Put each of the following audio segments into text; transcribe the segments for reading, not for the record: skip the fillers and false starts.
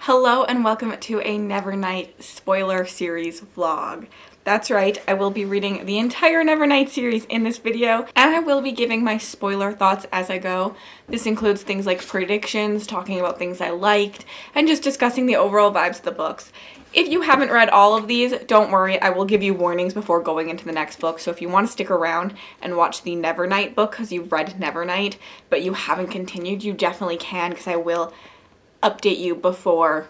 Hello and welcome to a Nevernight spoiler series vlog. That's right, I will be reading the entire Nevernight series in this video, and I will be giving my spoiler thoughts as I go. This includes things like predictions, talking about things I liked, and just discussing the overall vibes of the books. If you haven't read all of these, don't worry, I will give you warnings before going into the next book, so if you want to stick around and watch the Nevernight book because you've read Nevernight, but you haven't continued, you definitely can, because I will update you before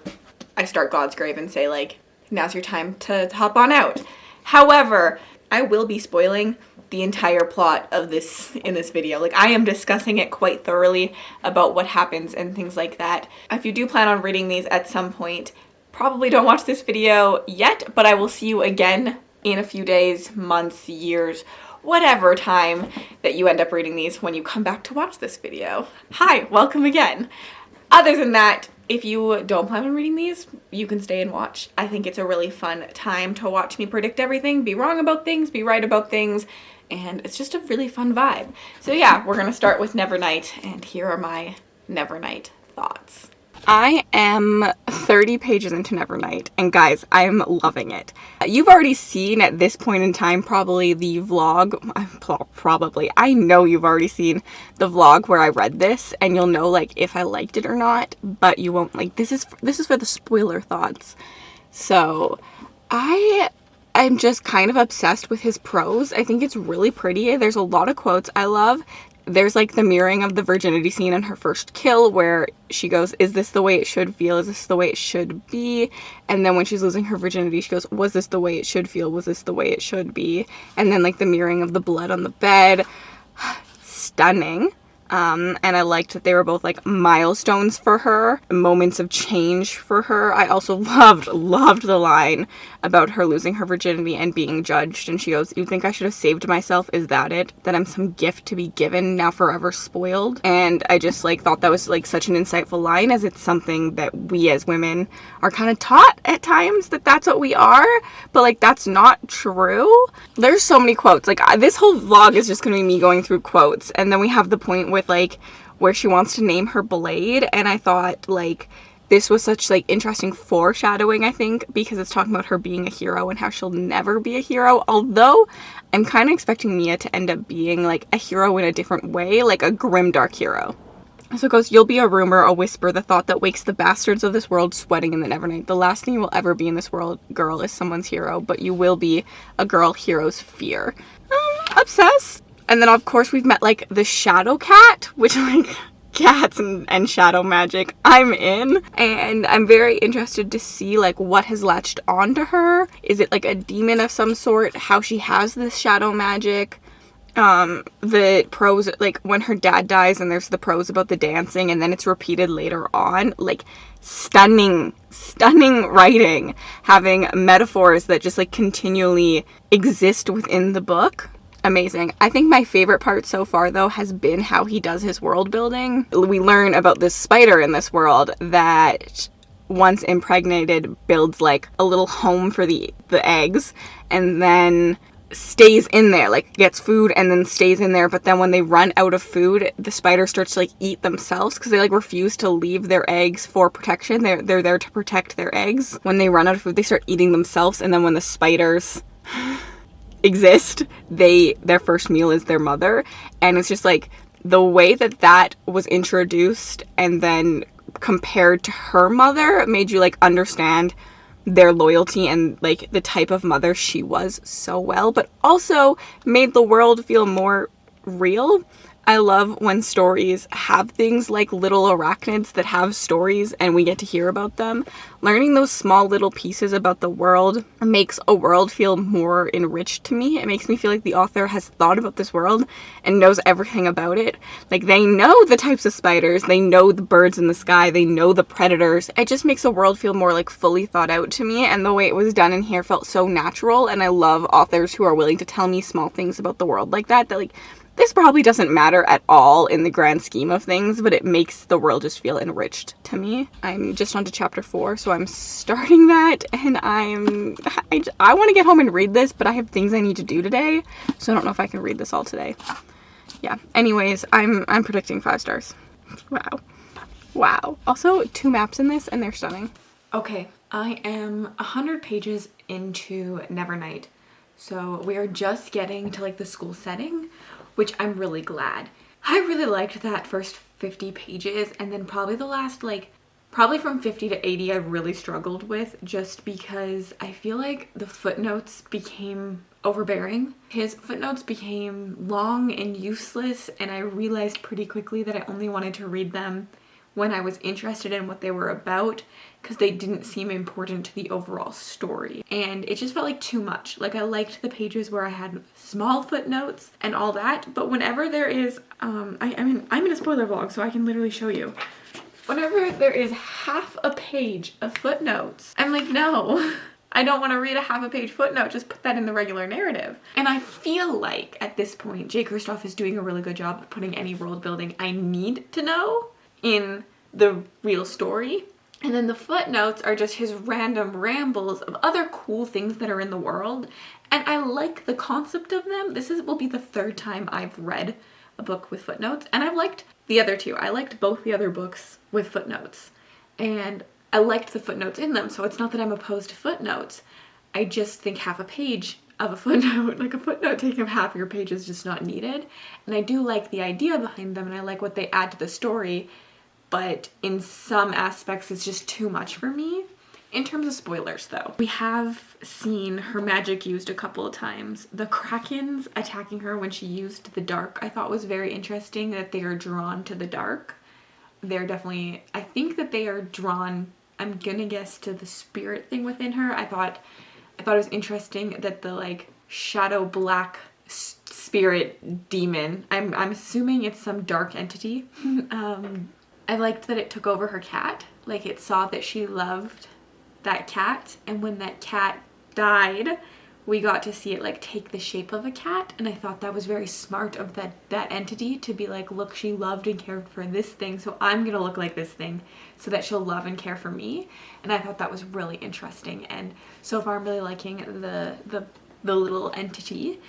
I start Godsgrave and say, like, now's your time to hop on out. However, I will be spoiling the entire plot of this in this video. Like, I am discussing it quite thoroughly about what happens and things like that. If you do plan on reading these at some point, probably don't watch this video yet, but I will see you again in a few days, months, years, whatever time that you end up reading these when you come back to watch this video. Hi, welcome again. Other than that, if you don't plan on reading these, you can stay and watch. I think it's a really fun time to watch me predict everything, be wrong about things, be right about things, and it's just a really fun vibe. So yeah, we're gonna start with Nevernight, and here are my Nevernight thoughts. I am 30 pages into Nevernight, and guys, I am loving it. You've already seen at this point in time probably the vlog, I know you've already seen the vlog where I read this, and you'll know, like, if I liked it or not, but you won't, like, this is for the spoiler thoughts. So, I'm just kind of obsessed with his prose. I think it's really pretty. There's a lot of quotes I love. There's, like, the mirroring of the virginity scene in her first kill where she goes, is this the way it should feel? Is this the way it should be? And then when she's losing her virginity, she goes, was this the way it should feel? Was this the way it should be? And then, like, the mirroring of the blood on the bed. Stunning. And I liked that they were both, like, milestones for her, moments of change for her. I also loved the line about her losing her virginity and being judged. And she goes, you think I should have saved myself? Is that it? That I'm some gift to be given, now forever spoiled? And I just, like, thought that was, like, such an insightful line, as it's something that we as women are kind of taught at times, that that's what we are. But, like, that's not true. There's so many quotes. Like, this whole vlog is just going to be me going through quotes. And then we have the point with, like, where she wants to name her blade, and I thought, like, this was such, like, interesting foreshadowing, I think, because it's talking about her being a hero and how she'll never be a hero, although I'm kind of expecting Mia to end up being, like, a hero in a different way, like a grimdark hero. So it goes, you'll be a rumor, a whisper, the thought that wakes the bastards of this world sweating in the Nevernight. The last thing you will ever be in this world, girl, is someone's hero, but you will be a girl hero's fear. Obsessed. And then, of course, we've met, like, the Shadow Cat, which, like, cats and shadow magic, I'm in. And I'm very interested to see, like, what has latched onto her. Is it, like, a demon of some sort? How she has this shadow magic? The prose, like, when her dad dies and there's the prose about the dancing and then it's repeated later on. Like, stunning writing. Having metaphors that just, like, continually exist within the book. Amazing. I think my favorite part so far, though, has been how he does his world building. We learn about this spider in this world that, once impregnated, builds, like, a little home for the eggs, and then stays in there, like, gets food and then stays in there. But then when they run out of food, the spider starts to, like, eat themselves, because they, like, refuse to leave their eggs for protection. They're there to protect their eggs. When they run out of food, they start eating themselves, and then when the spiders exist, their first meal is their mother. And it's just, like, the way that was introduced and then compared to her mother made you, like, understand their loyalty and, like, the type of mother she was so well, but also made the world feel more real. I love when stories have things like little arachnids that have stories and we get to hear about them. Learning those small little pieces about the world makes a world feel more enriched to me. It makes me feel like the author has thought about this world and knows everything about it. Like, they know the types of spiders, they know the birds in the sky, they know the predators. It just makes the world feel more, like, fully thought out to me, and the way it was done in here felt so natural, and I love authors who are willing to tell me small things about the world like that, like, this probably doesn't matter at all in the grand scheme of things, but it makes the world just feel enriched to me. I'm just on to chapter 4, so I'm starting that, and I want to get home and read this, but I have things I need to do today, so I don't know if I can read this all today. Yeah, anyways, I'm predicting 5 stars. Wow. Wow. Also, 2 maps in this, and they're stunning. Okay, I am 100 pages into Nevernight. So we are just getting to like the school setting, which I'm really glad. I really liked that first 50 pages, and then probably the last probably from 50 to 80 I really struggled with, just because I feel like the footnotes became overbearing. His footnotes became long and useless, and I realized pretty quickly that I only wanted to read them when I was interested in what they were about, because they didn't seem important to the overall story. And it just felt like too much. Like, I liked the pages where I had small footnotes and all that, but whenever there is, I'm in a spoiler vlog, so I can literally show you. Whenever there is half a page of footnotes, I'm like, no, I don't want to read a half a page footnote, just put that in the regular narrative. And I feel like at this point, Jay Kristoff is doing a really good job of putting any world building I need to know in the real story. And then the footnotes are just his random rambles of other cool things that are in the world. And I like the concept of them. Will be the 3rd time I've read a book with footnotes. And I've liked the other 2. I liked both the other books with footnotes. And I liked the footnotes in them. So it's not that I'm opposed to footnotes. I just think half a page of a footnote, like a footnote taking up half your page, is just not needed. And I do like the idea behind them, and I like what they add to the story. But in some aspects, it's just too much for me. In terms of spoilers, though, we have seen her magic used a couple of times. The Krakens attacking her when she used the dark, I thought was very interesting, that they are drawn to the dark. They're definitely, I think that they are drawn, I'm gonna guess, to the spirit thing within her. I thought it was interesting that the like shadow black spirit demon, I'm assuming it's some dark entity. I liked that it took over her cat. Like, it saw that she loved that cat, and when that cat died, we got to see it like take the shape of a cat, and I thought that was very smart of that entity to be like, look, she loved and cared for this thing, so I'm gonna look like this thing so that she'll love and care for me. And I thought that was really interesting, and so far I'm really liking the little entity.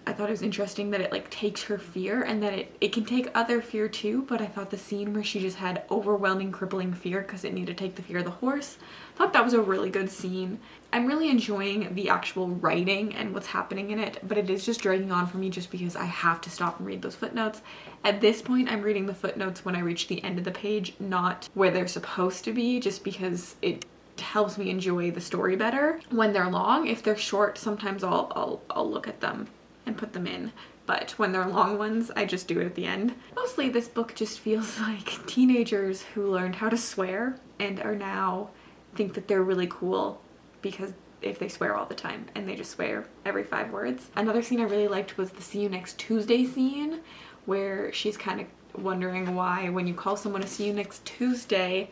I thought it was interesting that it like takes her fear, and that it can take other fear too, but I thought the scene where she just had overwhelming crippling fear because it needed to take the fear of the horse, I thought that was a really good scene. I'm really enjoying the actual writing and what's happening in it, but it is just dragging on for me just because I have to stop and read those footnotes. At this point, I'm reading the footnotes when I reach the end of the page, not where they're supposed to be, just because it helps me enjoy the story better when they're long. If they're short, sometimes I'll look at them and put them in, but when they're long ones, I just do it at the end. Mostly this book just feels like teenagers who learned how to swear and are now think that they're really cool because if they swear all the time, and they just swear every 5 words. Another scene I really liked was the see you next Tuesday scene, where she's kind of wondering why when you call someone a see you next Tuesday,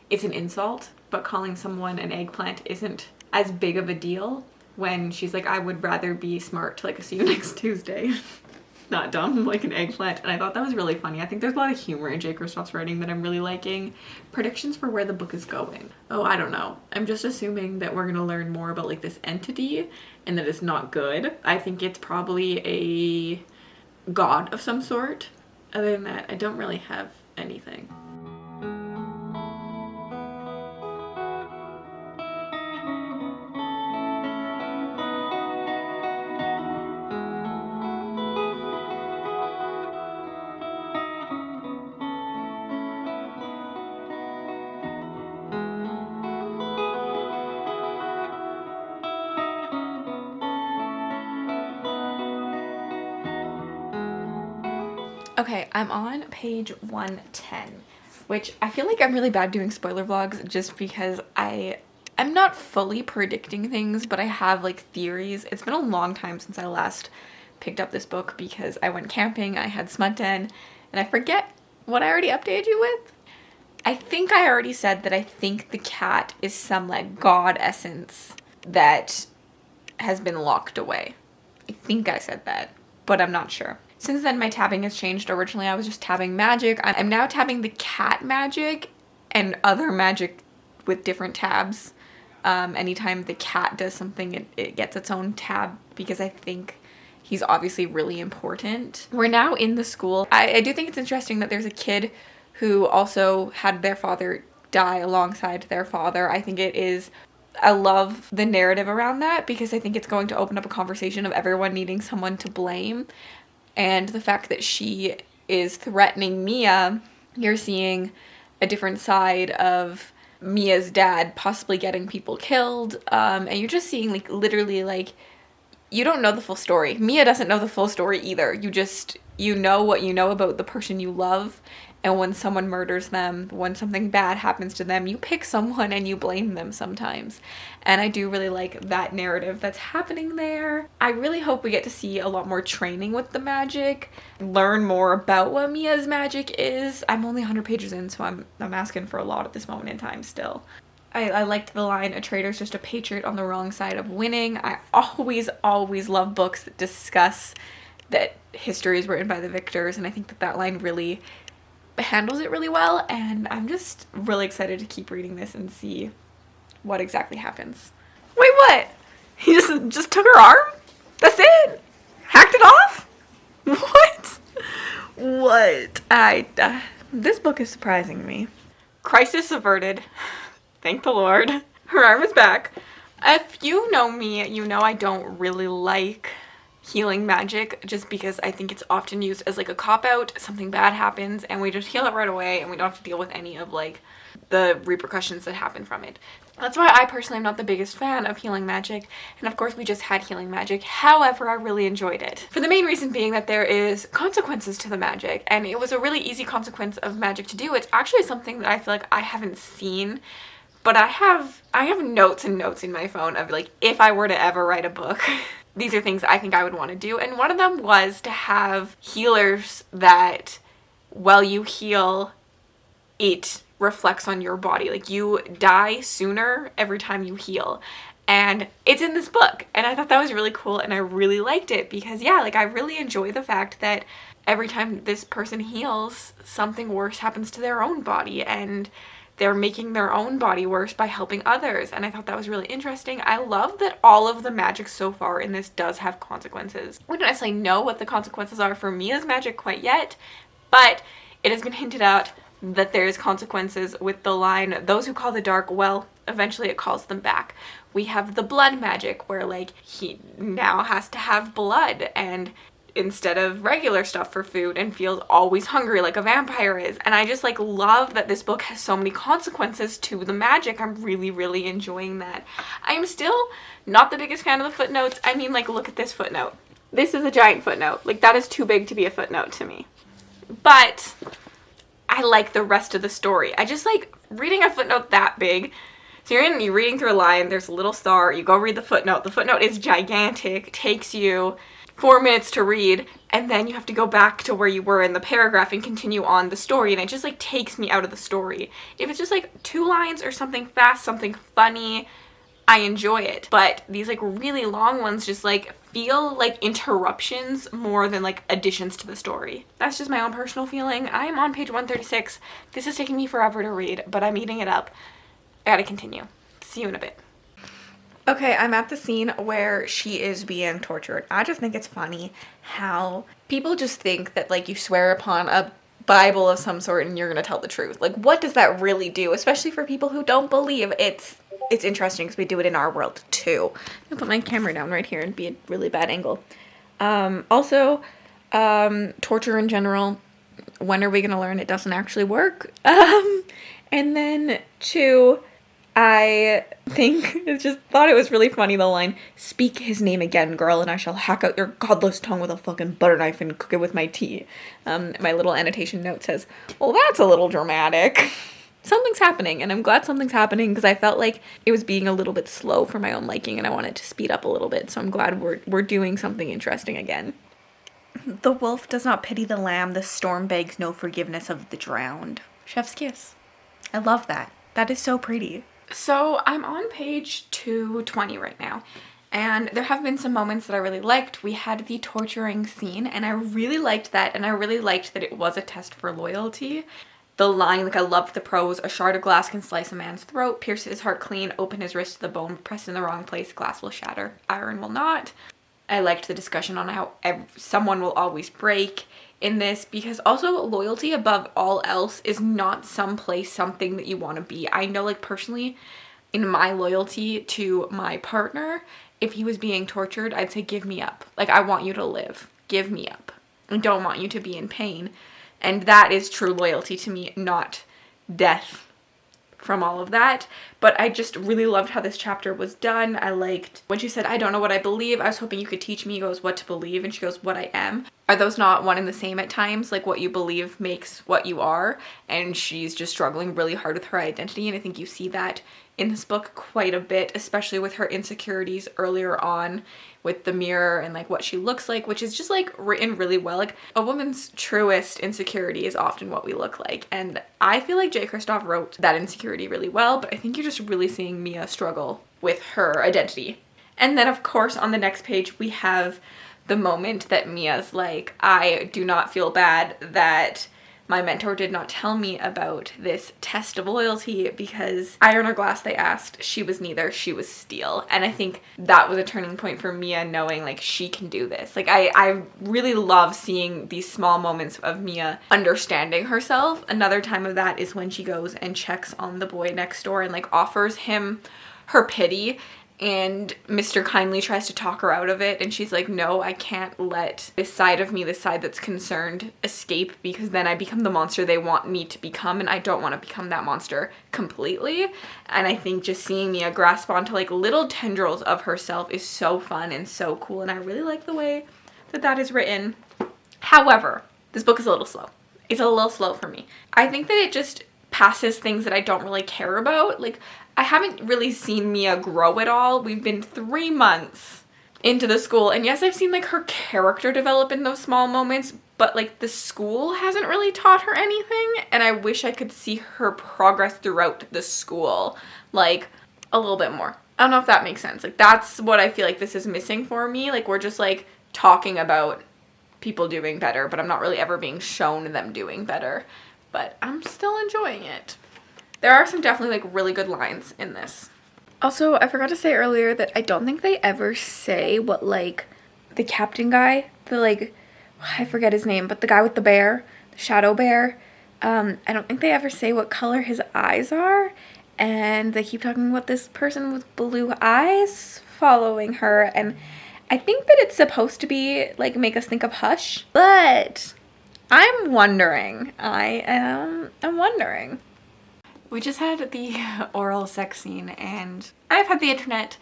it's an insult, but calling someone an eggplant isn't as big of a deal, when she's like, I would rather be smart like a see you next Tuesday. Not dumb, like an eggplant. And I thought that was really funny. I think there's a lot of humor in Jay Kristoff's writing that I'm really liking. Predictions for where the book is going. Oh, I don't know. I'm just assuming that we're gonna learn more about like this entity and that it's not good. I think it's probably a god of some sort. Other than that, I don't really have anything. Okay, I'm on page 110, which I feel like I'm really bad doing spoiler vlogs just because I'm not fully predicting things, but I have like theories. It's been a long time since I last picked up this book because I went camping, I had smut den, and I forget what I already updated you with. I think I already said that I think the cat is some like god essence that has been locked away. I think I said that, but I'm not sure. Since then, my tabbing has changed. Originally, I was just tabbing magic. I'm now tabbing the cat magic and other magic with different tabs. Anytime the cat does something, it gets its own tab because I think he's obviously really important. We're now in the school. I do think it's interesting that there's a kid who also had their father die alongside their father. I love the narrative around that because I think it's going to open up a conversation of everyone needing someone to blame. And the fact that she is threatening Mia, you're seeing a different side of Mia's dad possibly getting people killed. And you're just seeing like literally like, you don't know the full story. Mia doesn't know the full story either. You know what you know about the person you love. And when someone murders them, when something bad happens to them, you pick someone and you blame them sometimes. And I do really like that narrative that's happening there. I really hope we get to see a lot more training with the magic, learn more about what Mia's magic is. I'm only 100 pages in, so I'm asking for a lot at this moment in time still. I liked the line, "A traitor's just a patriot on the wrong side of winning." I always love books that discuss that history is written by the victors, and I think that line really handles it really well, and I'm just really excited to keep reading this and see what exactly happens. Wait, what? He just took her arm? That's it? Hacked it off? What? What? This book is surprising me. Crisis averted. Thank the Lord. Her arm is back. If you know me, you know I don't really like healing magic just because I think it's often used as like a cop-out. Something bad happens and we just heal it right away and we don't have to deal with any of like the repercussions that happen from it. That's why I personally am not the biggest fan of healing magic, and of course we just had healing magic. However, I really enjoyed it. For the main reason being that there is consequences to the magic, and it was a really easy consequence of magic to do. It's actually something that I feel like I haven't seen, but I have notes and notes in my phone of like, if I were to ever write a book, these are things I think I would want to do. And one of them was to have healers that while you heal, it reflects on your body. Like you die sooner every time you heal. And it's in this book. And I thought that was really cool and I really liked it because yeah, like I really enjoy the fact that every time this person heals, something worse happens to their own body and they're making their own body worse by helping others. And I thought that was really interesting. I love that all of the magic so far in this does have consequences. We don't necessarily know what the consequences are for Mia's magic quite yet, but it has been hinted out that there's consequences with the line, "Those who call the dark, well, eventually it calls them back." We have the blood magic where like he now has to have blood and instead of regular stuff for food and feels always hungry like a vampire is. And I just like love that this book has so many consequences to the magic. I'm really enjoying that. I'm still not the biggest fan of the footnotes. I mean, like, look at this footnote. This is a giant footnote. Like, that is too big to be a footnote to me. But I like the rest of the story. I just like reading a footnote that big. So you're reading through a line, there's a little star, you go read the footnote. The footnote is gigantic, takes you 4 minutes to read, and then you have to go back to where you were in the paragraph and continue on the story, and it just like takes me out of the story. If it's just like 2 lines or something fast, something funny, I enjoy it. But these like really long ones just like feel like interruptions more than like additions to the story. That's just my own personal feeling. I am on page 136. This is taking me forever to read, but I'm eating it up. I gotta continue. See you in a bit. Okay, I'm at the scene where she is being tortured. I just think it's funny how people just think that like you swear upon a Bible of some sort and you're gonna tell the truth. Like, what does that really do? Especially for people who don't believe. It's interesting because we do it in our world too. I'm gonna put my camera down right here and be a really bad angle. Also, torture in general. When are we gonna learn it doesn't actually work? And then 2, I thought it was really funny, the line, "Speak his name again, girl, and I shall hack out your godless tongue with a fucking butter knife and cook it with my tea." My little annotation note says, well, that's a little dramatic. Something's happening, and I'm glad something's happening because I felt like it was being a little bit slow for my own liking, and I wanted to speed up a little bit, so I'm glad we're doing something interesting again. "The wolf does not pity the lamb, the storm begs no forgiveness of the drowned." Chef's kiss. I love that. That is so pretty. So I'm on page 220 right now, and there have been some moments that I really liked. We had the torturing scene, and I really liked that, and I really liked that it was a test for loyalty. The line, like, I loved the prose, "A shard of glass can slice a man's throat, pierce his heart clean, open his wrist to the bone, pressed in the wrong place, glass will shatter, iron will not." I liked the discussion on how someone will always break. in this, because also loyalty above all else is not someplace something that you want to be. I know, like, personally, in my loyalty to my partner, if he was being tortured, I'd say, give me up. Like, I want you to live. Give me up. I don't want you to be in pain. And that is true loyalty to me, not death from all of that. But I just really loved how this chapter was done. I liked when she said, I don't know what I believe. I was hoping you could teach me. He goes, what to believe? And she goes, what I am. Are those not one and the same at times? Like, what you believe makes what you are. And she's just struggling really hard with her identity. And I think you see that in this book quite a bit, especially with her insecurities earlier on with the mirror and like what she looks like, which is just like written really well. Like, a woman's truest insecurity is often what we look like. And I feel like Jay Kristoff wrote that insecurity really well, but I think you're just really seeing Mia struggle with her identity. And then of course on the next page we have the moment that Mia's like, I do not feel bad that my mentor did not tell me about this test of loyalty, because iron or glass, they asked, she was neither, she was steel. And I think that was a turning point for Mia, knowing like she can do this. Like, I really love seeing these small moments of Mia understanding herself. Another time of that is when she goes and checks on the boy next door and like offers him her pity, and Mr. Kindly tries to talk her out of it, and she's like, no, I can't let this side of me, this side that's concerned, escape, because then I become the monster they want me to become, and I don't want to become that monster completely. And I think just seeing Mia grasp onto like little tendrils of herself is so fun and so cool, and I really like the way that that is written. However, this book is a little slow. It's a little slow for me. I think that it just passes things that I don't really care about. Like, I haven't really seen Mia grow at all. We've been 3 months into the school, and yes, I've seen like her character develop in those small moments, but like the school hasn't really taught her anything, and I wish I could see her progress throughout the school like a little bit more. I don't know if that makes sense. Like, that's what I feel like this is missing for me. Like, we're just like talking about people doing better, but I'm not really ever being shown them doing better. But I'm still enjoying it. There are some definitely like really good lines in this. Also, I forgot to say earlier that I don't think they ever say what like the captain guy, the like, I forget his name, but the guy with the bear, the shadow bear, I don't think they ever say what color his eyes are. And they keep talking about this person with blue eyes following her. And I think that it's supposed to be like make us think of Hush, but I'm wondering. I'm wondering. We just had the oral sex scene, and I've had the internet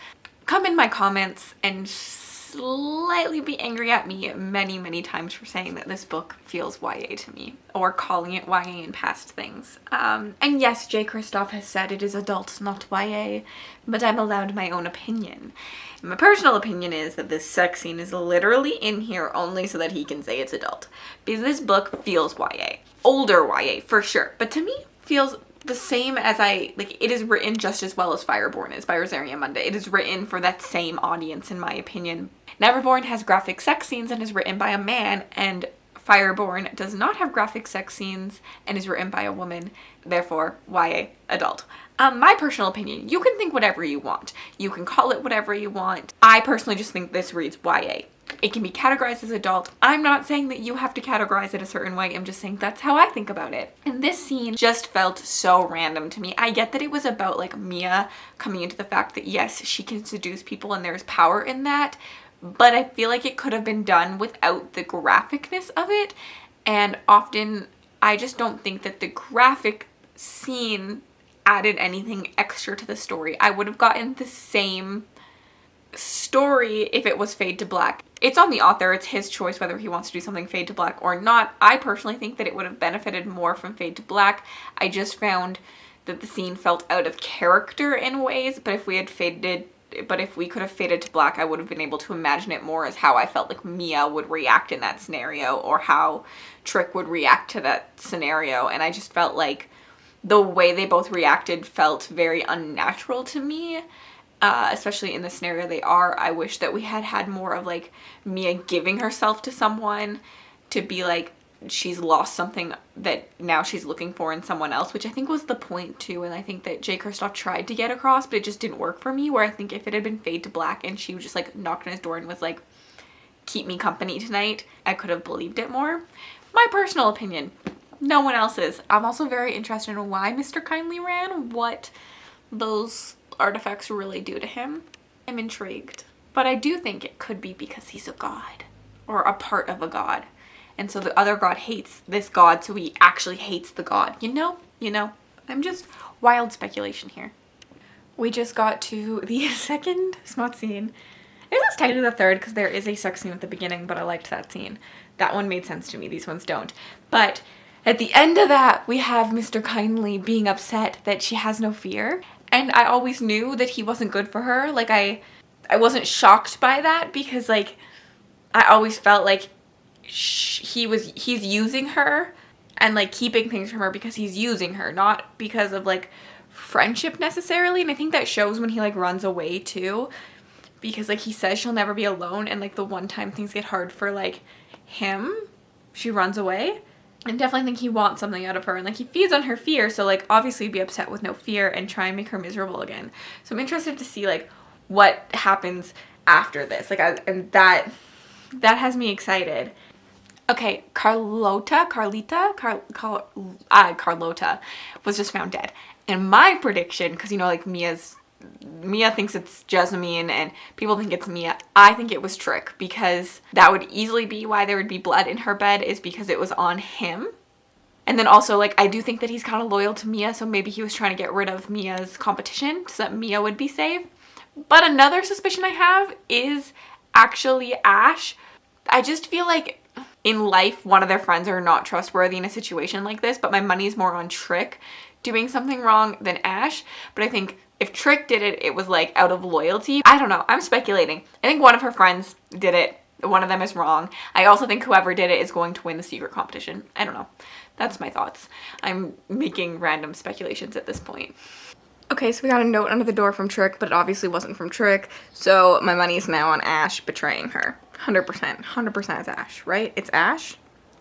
come in my comments and slightly be angry at me many times for saying that this book feels YA to me, or calling it YA in past things. And yes, Jay Kristoff has said it is adult, not YA, but I'm allowed my own opinion. My personal opinion is that this sex scene is literally in here only so that he can say it's adult. Because this book feels YA. Older YA, for sure. But to me, feels the same as it is written just as well as Fireborn is by Rosaria Munde. It is written for that same audience, in my opinion. Neverborn has graphic sex scenes and is written by a man, and Fireborn does not have graphic sex scenes and is written by a woman, therefore YA adult. My personal opinion, you can think whatever you want. You can call it whatever you want. I personally just think this reads YA. It can be categorized as adult. I'm not saying that you have to categorize it a certain way. I'm just saying that's how I think about it. And this scene just felt so random to me. I get that it was about like Mia coming into the fact that yes, she can seduce people and there's power in that, but I feel like it could have been done without the graphicness of it. And often I just don't think that the graphic scene added anything extra to the story. I would have gotten the same story if it was fade to black. It's on the author, it's his choice whether he wants to do something fade to black or not. I personally think that it would have benefited more from fade to black. I just found that the scene felt out of character in ways, but if we could have faded to black, I would have been able to imagine it more as how I felt like Mia would react in that scenario, or how Trick would react to that scenario. And I just felt like the way they both reacted felt very unnatural to me. Especially in the scenario they are. I wish that we had more of like Mia giving herself to someone to be like she's lost something that now she's looking for in someone else, which I think was the point too. And I think that Jay Kristoff tried to get across, but it just didn't work for me, where I think if it had been fade to black and she just like knocked on his door and was like, keep me company tonight, I could have believed it more. My personal opinion. No one else's. I'm also very interested in why Mr. Kindly ran, what those artifacts really do to him. I'm intrigued. But I do think it could be because he's a god. Or a part of a god. And so the other god hates this god, so he actually hates the god. You know? I'm just wild speculation here. We just got to the second smut scene. It was technically the third because there is a sex scene at the beginning, but I liked that scene. That one made sense to me. These ones don't. But at the end of that, we have Mr. Kindly being upset that she has no fear. And I always knew that he wasn't good for her. Like, I wasn't shocked by that because, like, I always felt like he's using her and, like, keeping things from her because he's using her, not because of, like, friendship necessarily. And I think that shows when he, like, runs away too, because, like, he says she'll never be alone, and, like, the one time things get hard for, like, him, she runs away. And definitely think he wants something out of her, and, like, he feeds on her fear, so, like, obviously be upset with no fear and try and make her miserable again. So I'm interested to see, like, what happens after this. Like, and that has me excited. Okay, Carlota was just found dead. And my prediction, because, you know, like, Mia thinks it's Jasmine and people think it's Mia. I think it was Trick, because that would easily be why there would be blood in her bed, is because it was on him. And then also, like, I do think that he's kind of loyal to Mia, so maybe he was trying to get rid of Mia's competition so that Mia would be safe. But another suspicion I have is actually Ash. I just feel like in life, one of their friends are not trustworthy in a situation like this, but my money's more on Trick doing something wrong than Ash. But I think if Trick did it, it was, like, out of loyalty. I don't know. I'm speculating. I think one of her friends did it. One of them is wrong. I also think whoever did it is going to win the secret competition. I don't know. That's my thoughts. I'm making random speculations at this point. Okay, so we got a note under the door from Trick, but it obviously wasn't from Trick. So my money's now on Ash betraying her. 100%. 100% it's Ash, right? It's Ash?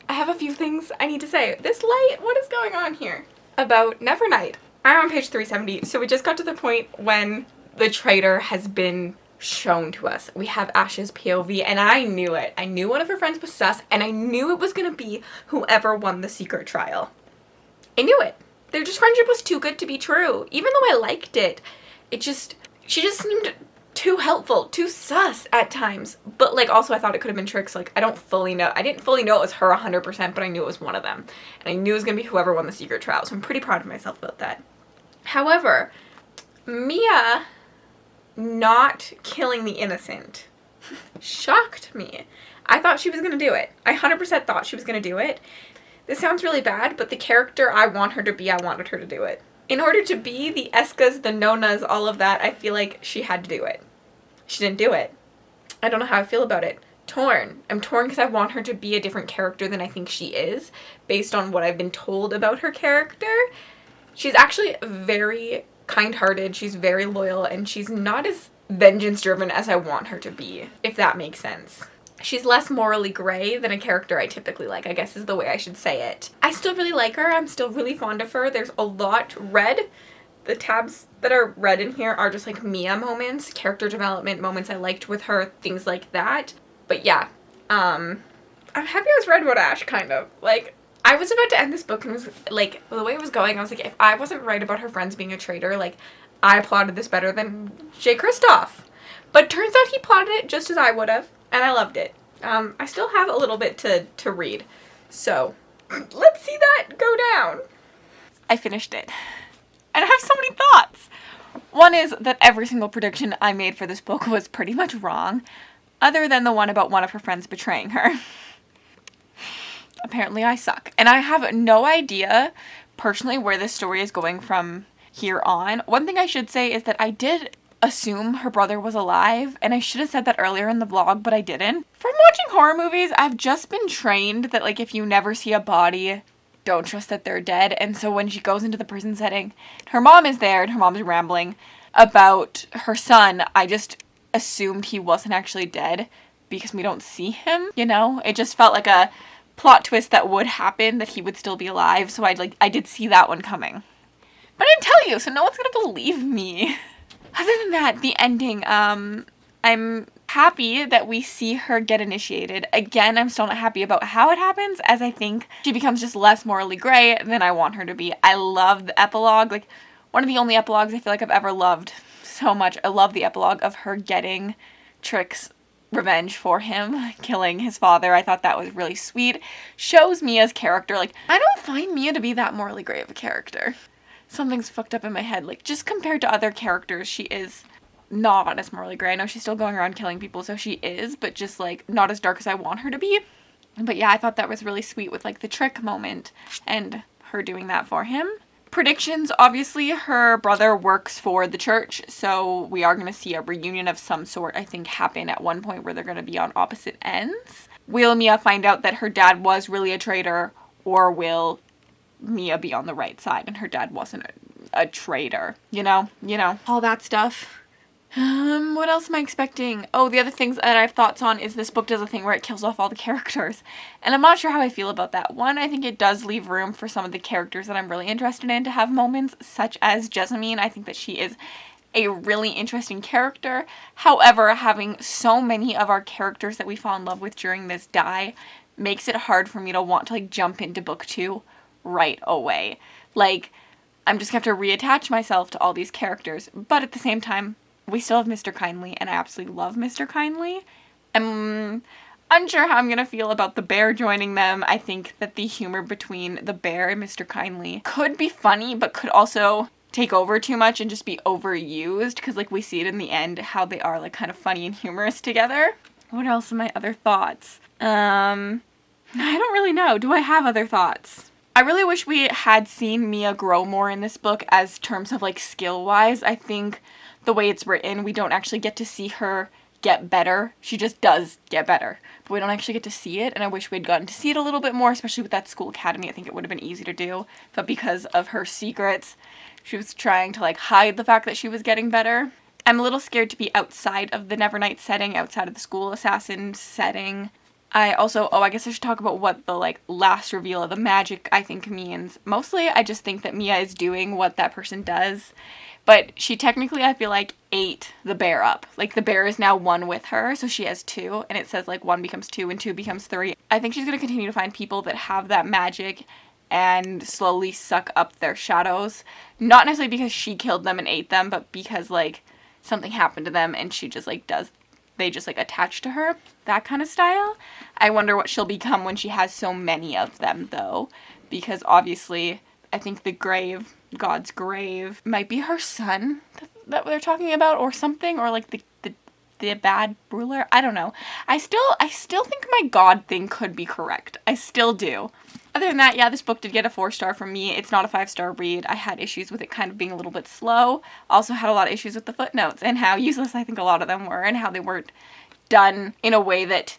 I have a few things I need to say. This light, what is going on here? About Nevernight. I'm on page 370, so we just got to the point when the traitor has been shown to us. We have Ash's POV, and I knew it. I knew one of her friends was sus, and I knew it was gonna be whoever won the secret trial. I knew it. Their just friendship was too good to be true. Even though I liked it, she just seemed too helpful, too sus at times. But, like, also I thought it could have been Tricks. Like, I didn't fully know it was her 100%, but I knew it was one of them. And I knew it was gonna be whoever won the secret trial, so I'm pretty proud of myself about that. However, Mia not killing the innocent shocked me. I thought she was going to do it. I 100% thought she was going to do it. This sounds really bad, but the character I want her to be, I wanted her to do it. In order to be the Eskas, the Nonas, all of that, I feel like she had to do it. She didn't do it. I don't know how I feel about it. Torn. I'm torn because I want her to be a different character than I think she is, based on what I've been told about her character. She's actually very kind-hearted, she's very loyal, and she's not as vengeance-driven as I want her to be, if that makes sense. She's less morally gray than a character I typically like, I guess is the way I should say it. I still really like her, I'm still really fond of her. There's a lot red. The tabs that are red in here are just, like, Mia moments, character development moments I liked with her, things like that. But yeah, I'm happy I was right about Ash, kind of. Like, I was about to end this book and was like, the way it was going, I was like, if I wasn't right about her friends being a traitor, like, I plotted this better than Jay Kristoff. But turns out he plotted it just as I would have, and I loved it. I still have a little bit to read, so let's see that go down. I finished it, and I have so many thoughts. One is that every single prediction I made for this book was pretty much wrong, other than the one about one of her friends betraying her. Apparently I suck. And I have no idea, personally, where this story is going from here on. One thing I should say is that I did assume her brother was alive, and I should have said that earlier in the vlog, but I didn't. From watching horror movies, I've just been trained that, like, if you never see a body, don't trust that they're dead. And so when she goes into the prison setting, her mom is there, and her mom's rambling about her son. I just assumed he wasn't actually dead because we don't see him, you know? It just felt like a plot twist that would happen, that he would still be alive, so I did see that one coming. But I didn't tell you, so no one's gonna believe me. Other than that, the ending, I'm happy that we see her get initiated. Again, I'm still not happy about how it happens, as I think she becomes just less morally gray than I want her to be. I love the epilogue, like one of the only epilogues I feel like I've ever loved so much. I love the epilogue of her getting Trick's revenge for him, killing his father. I thought that was really sweet. Shows Mia's character. Like, I don't find Mia to be that morally gray of a character. Something's fucked up in my head. Like, just compared to other characters, she is not as morally gray. I know she's still going around killing people, so she is, but just, like, not as dark as I want her to be. But yeah, I thought that was really sweet with, like, the Trick moment and her doing that for him. Predictions, obviously, her brother works for the church, so we are going to see a reunion of some sort, I think, happen at one point where they're going to be on opposite ends. Will Mia find out that her dad was really a traitor, or will Mia be on the right side and her dad wasn't a traitor? You know, all that stuff. What else am I expecting? Oh, the other things that I have thoughts on is this book does a thing where it kills off all the characters. And I'm not sure how I feel about that. One, I think it does leave room for some of the characters that I'm really interested in to have moments, such as Jessamine. I think that she is a really interesting character. However, having so many of our characters that we fall in love with during this die makes it hard for me to want to, like, jump into book 2 right away. Like, I'm just gonna have to reattach myself to all these characters. But at the same time, we still have Mr. Kindly, and I absolutely love Mr. Kindly. I'm unsure how I'm going to feel about the bear joining them. I think that the humor between the bear and Mr. Kindly could be funny, but could also take over too much and just be overused, because, like, we see it in the end, how they are, like, kind of funny and humorous together. What else are my other thoughts? I don't really know. Do I have other thoughts? I really wish we had seen Mia grow more in this book as terms of, like, skill-wise. I think the way it's written, we don't actually get to see her get better. She just does get better, but we don't actually get to see it, and I wish we'd gotten to see it a little bit more, especially with that school academy. I think it would have been easy to do, but because of her secrets, she was trying to, like, hide the fact that she was getting better. I'm a little scared to be outside of the Nevernight setting, outside of the school assassin setting. I guess I should talk about what the, like, last reveal of the magic, I think, means. Mostly, I just think that Mia is doing what that person does. But she technically, I feel like, ate the bear up. Like, the bear is now 1 with her, so she has 2. And it says, like, 1 becomes 2 and 2 becomes 3. I think she's going to continue to find people that have that magic and slowly suck up their shadows. Not necessarily because she killed them and ate them, but because, like, something happened to them and she just, like, they just, like, attach to her. That kind of style. I wonder what she'll become when she has so many of them, though. Because, obviously, I think the grave, God's grave, might be her son that they're talking about, or something, or, like, the bad ruler. I don't know. I still think my God thing could be correct. I still do. Other than that, yeah, this book did get a 4-star from me. It's not a 5-star read. I had issues with it kind of being a little bit slow. Also had a lot of issues with the footnotes and how useless I think a lot of them were, and how they weren't done in a way that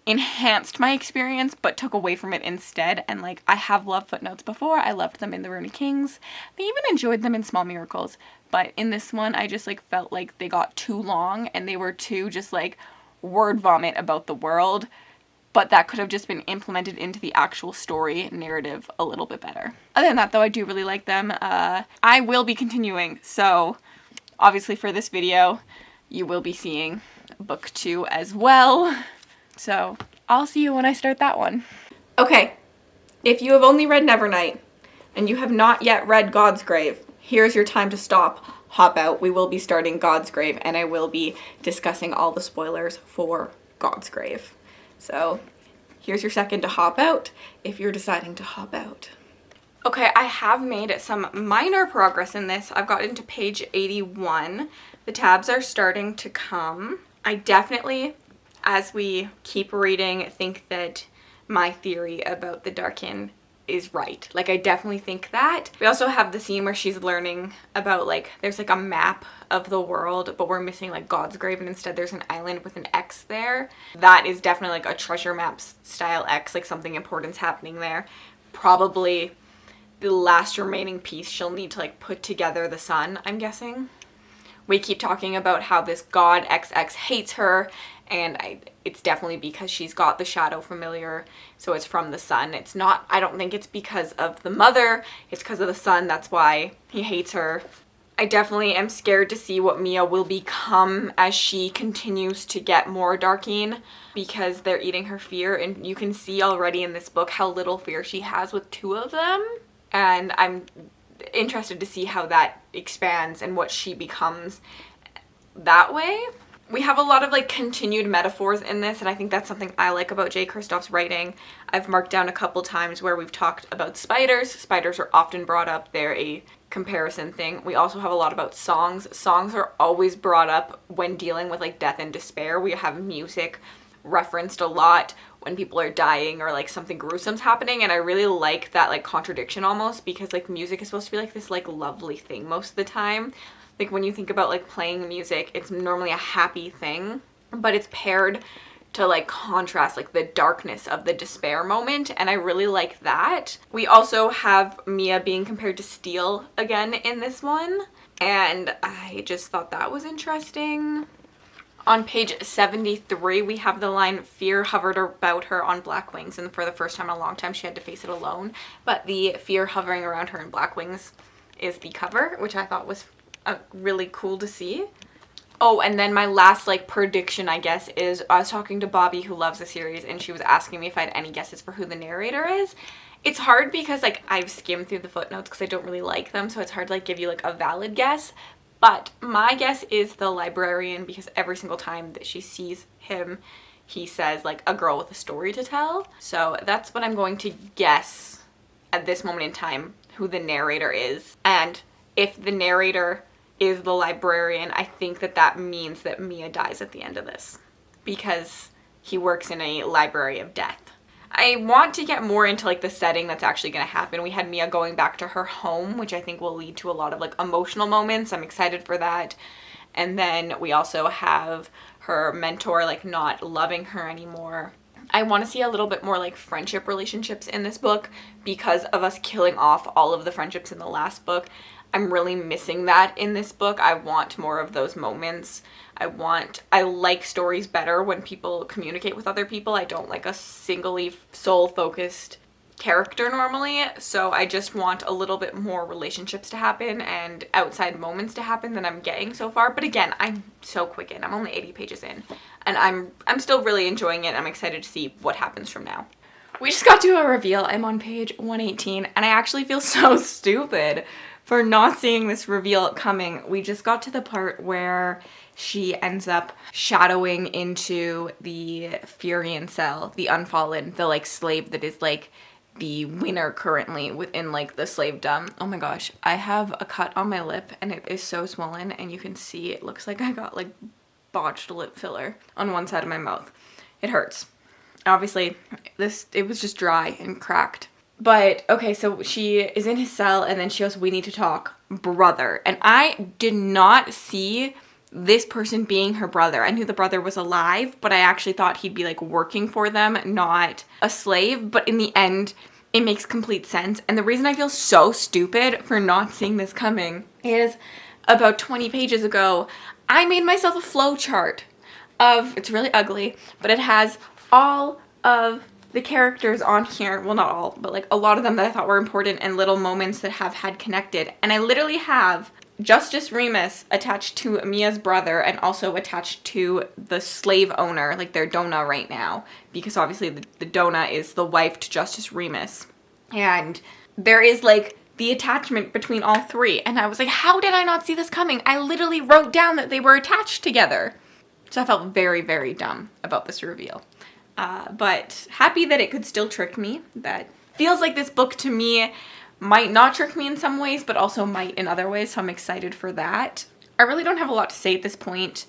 enhanced my experience but took away from it instead. And, like, I have loved footnotes before. I loved them in The Rune Kings. I even enjoyed them in Small Miracles. But in this one, I just, like, felt like they got too long and they were too just, like, word vomit about the world. But that could have just been implemented into the actual story narrative a little bit better. Other than that, though, I do really like them. I will be continuing. So, obviously for this video, you will be seeing book 2 as well. So, I'll see you when I start that one. Okay, if you have only read Nevernight, and you have not yet read Godsgrave, here's your time to stop, hop out. We will be starting Godsgrave, and I will be discussing all the spoilers for Godsgrave. So, here's your second to hop out, if you're deciding to hop out. Okay, I have made some minor progress in this. I've got into page 81. The tabs are starting to come. I definitely, as we keep reading, think that my theory about the Darkin is right. Like, I definitely think that. We also have the scene where she's learning about, like, there's, like, a map of the world, but we're missing, like, Godsgrave, and instead there's an island with an X there. That is definitely, like, a treasure map style X, like, something important's happening there. Probably the last remaining piece she'll need to, like, put together the sun, I'm guessing. We keep talking about how this god XX hates her, and it's definitely because she's got the shadow familiar, so it's from the sun. It's not, I don't think it's because of the mother, it's because of the sun, that's why he hates her. I definitely am scared to see what Mia will become as she continues to get more Darkeen, because they're eating her fear, and you can see already in this book how little fear she has with 2 of them, and I'm interested to see how that expands and what she becomes that way. We have a lot of like continued metaphors in this, and I think that's something I like about Jay Kristoff's writing. I've marked down a couple times where we've talked about spiders. Spiders are often brought up. They're a comparison thing. We also have a lot about songs. Songs are always brought up when dealing with like death and despair. We have music referenced a lot when people are dying or like something gruesome's happening, and I really like that like contradiction almost, because like music is supposed to be like this like lovely thing most of the time. Like when you think about like playing music, it's normally a happy thing, but it's paired to like contrast like the darkness of the despair moment, and I really like that. We also have Mia being compared to Steel again in this one, and I just thought that was interesting. On page 73, we have the line, "Fear hovered about her on black wings," and for the first time in a long time she had to face it alone, but the fear hovering around her in black wings is the cover, which I thought was really cool to see. Oh, and then my last like prediction, I guess, is I was talking to Bobby, who loves the series, and she was asking me if I had any guesses for who the narrator is. It's hard because like I've skimmed through the footnotes because I don't really like them, so it's hard to like give you like a valid guess. But my guess is the librarian, because every single time that she sees him, he says like a girl with a story to tell. So that's what I'm going to guess at this moment in time, who the narrator is. And if the narrator is the librarian, I think that that means that Mia dies at the end of this, because he works in a library of death. I want to get more into like the setting that's actually going to happen. We had Mia going back to her home, which I think will lead to a lot of like emotional moments. I'm excited for that. And then we also have her mentor like not loving her anymore. I want to see a little bit more like friendship relationships in this book, because of us killing off all of the friendships in the last book. I'm really missing that in this book. I want more of those moments. I like stories better when people communicate with other people. I don't like a singly soul-focused character normally, so I just want a little bit more relationships to happen and outside moments to happen than I'm getting so far. But again, I'm so quick in. I'm only 80 pages in, and I'm still really enjoying it. I'm excited to see what happens from now. We just got to a reveal. I'm on page 118, and I actually feel so stupid for not seeing this reveal coming. We just got to the part where she ends up shadowing into the Furian cell, the Unfallen, the like slave that is like the winner currently within like the slavedom. Oh my gosh, I have a cut on my lip and it is so swollen, and you can see it looks like I got like botched lip filler on one side of my mouth. It hurts. Obviously, it was just dry and cracked. But, okay, so she is in his cell, and then she goes, "We need to talk, brother." And I did not see this person being her brother. I knew the brother was alive, but I actually thought he'd be, like, working for them, not a slave. But in the end, it makes complete sense. And the reason I feel so stupid for not seeing this coming is about 20 pages ago, I made myself a flow chart of, it's really ugly, but it has all of the characters on here, well not all, but like a lot of them that I thought were important and little moments that have had connected. And I literally have Justice Remus attached to Mia's brother and also attached to the slave owner, like their Dona right now, because obviously the Dona is the wife to Justice Remus. And there is like the attachment between all three. And I was like, how did I not see this coming? I literally wrote down that they were attached together. So I felt very, very dumb about this reveal. But happy that it could still trick me. That feels like this book to me might not trick me in some ways, but also might in other ways, so I'm excited for that. I really don't have a lot to say at this point.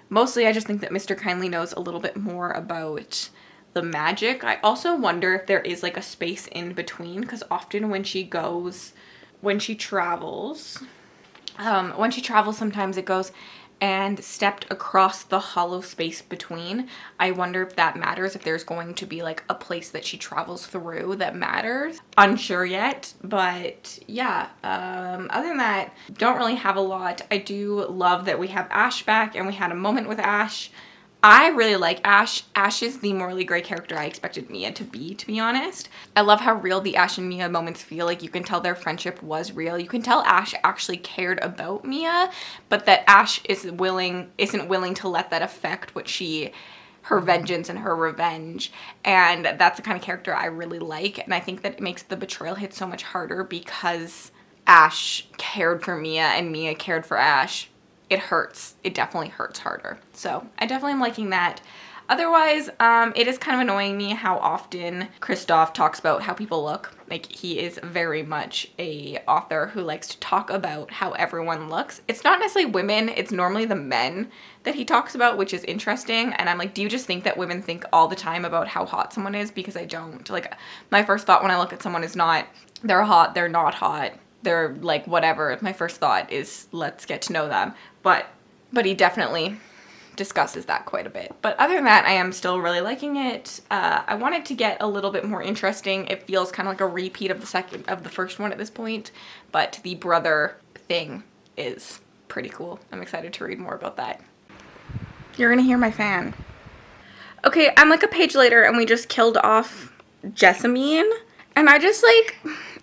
Mostly I just think that Mr. Kindly knows a little bit more about the magic. I also wonder if there is like a space in between, because often when she travels, sometimes it goes and stepped across the hollow space between. I wonder if that matters, if there's going to be like a place that she travels through that matters. Unsure yet, but yeah. Other than that, don't really have a lot. I do love that we have Ash back and we had a moment with Ash. I really like Ash. Ash is the morally gray character I expected Mia to be honest. I love how real the Ash and Mia moments feel. Like, you can tell their friendship was real. You can tell Ash actually cared about Mia, but that Ash isn't willing to let that affect her vengeance and her revenge. And that's the kind of character I really like. And I think that it makes the betrayal hit so much harder because Ash cared for Mia and Mia cared for Ash. It hurts. It definitely hurts harder. So I definitely am liking that. Otherwise, it is kind of annoying me how often Kristoff talks about how people look. Like, he is very much a author who likes to talk about how everyone looks. It's not necessarily women, it's normally the men that he talks about, which is interesting. And I'm like, do you just think that women think all the time about how hot someone is? Because I don't. Like, my first thought when I look at someone is not, they're hot, they're not hot, they're like whatever. My first thought is, let's get to know them. But he definitely discusses that quite a bit. But other than that, I am still really liking it. I want it to get a little bit more interesting. It feels kind of like a repeat of the first one at this point, but the brother thing is pretty cool. I'm excited to read more about that. You're gonna hear my fan. Okay, I'm like a page later and we just killed off Jessamine, and I just like,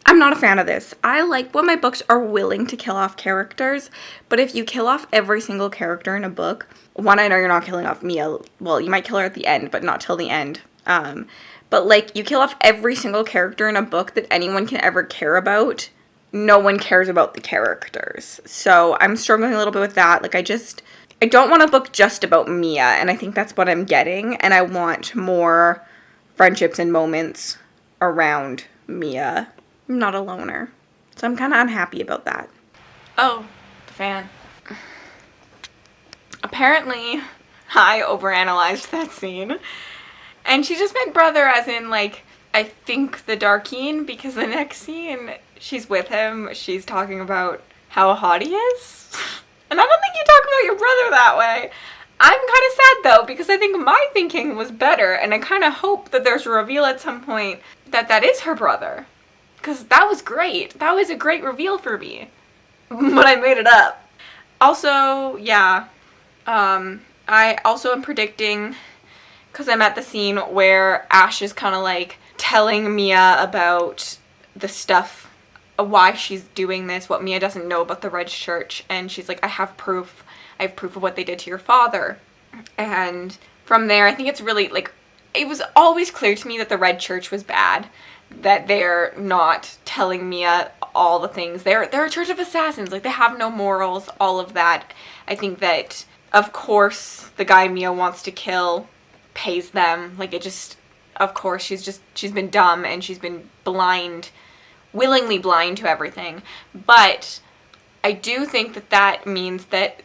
I'm not a fan of this. I like when my books are willing to kill off characters, but if you kill off every single character in a book, one, I know you're not killing off Mia. Well, you might kill her at the end, but not till the end. But like, you kill off every single character in a book that anyone can ever care about, no one cares about the characters. So I'm struggling a little bit with that. Like, I don't want a book just about Mia, and I think that's what I'm getting, and I want more friendships and moments around Mia. I'm not a loner. So I'm kind of unhappy about that. Oh, the fan. Apparently, I overanalyzed that scene. And she just meant brother as in, like, I think the Darkeen, because the next scene, she's with him, she's talking about how hot he is. And I don't think you talk about your brother that way. I'm kind of sad, though, because I think my thinking was better, and I kind of hope that there's a reveal at some point that is her brother. Because that was great. That was a great reveal for me. But I made it up. Also, yeah. I also am predicting, because I'm at the scene where Ash is kind of like telling Mia about the stuff, why she's doing this, what Mia doesn't know about the Red Church. And she's like, I have proof. I have proof of what they did to your father. And from there, I think it's really, like, it was always clear to me that the Red Church was bad. That they're not telling Mia all the things. They're a church of assassins. Like, they have no morals, all of that. I think that, of course, the guy Mia wants to kill pays them. Like, it just, of course, she's been dumb and she's been blind, willingly blind to everything. But I do think that means that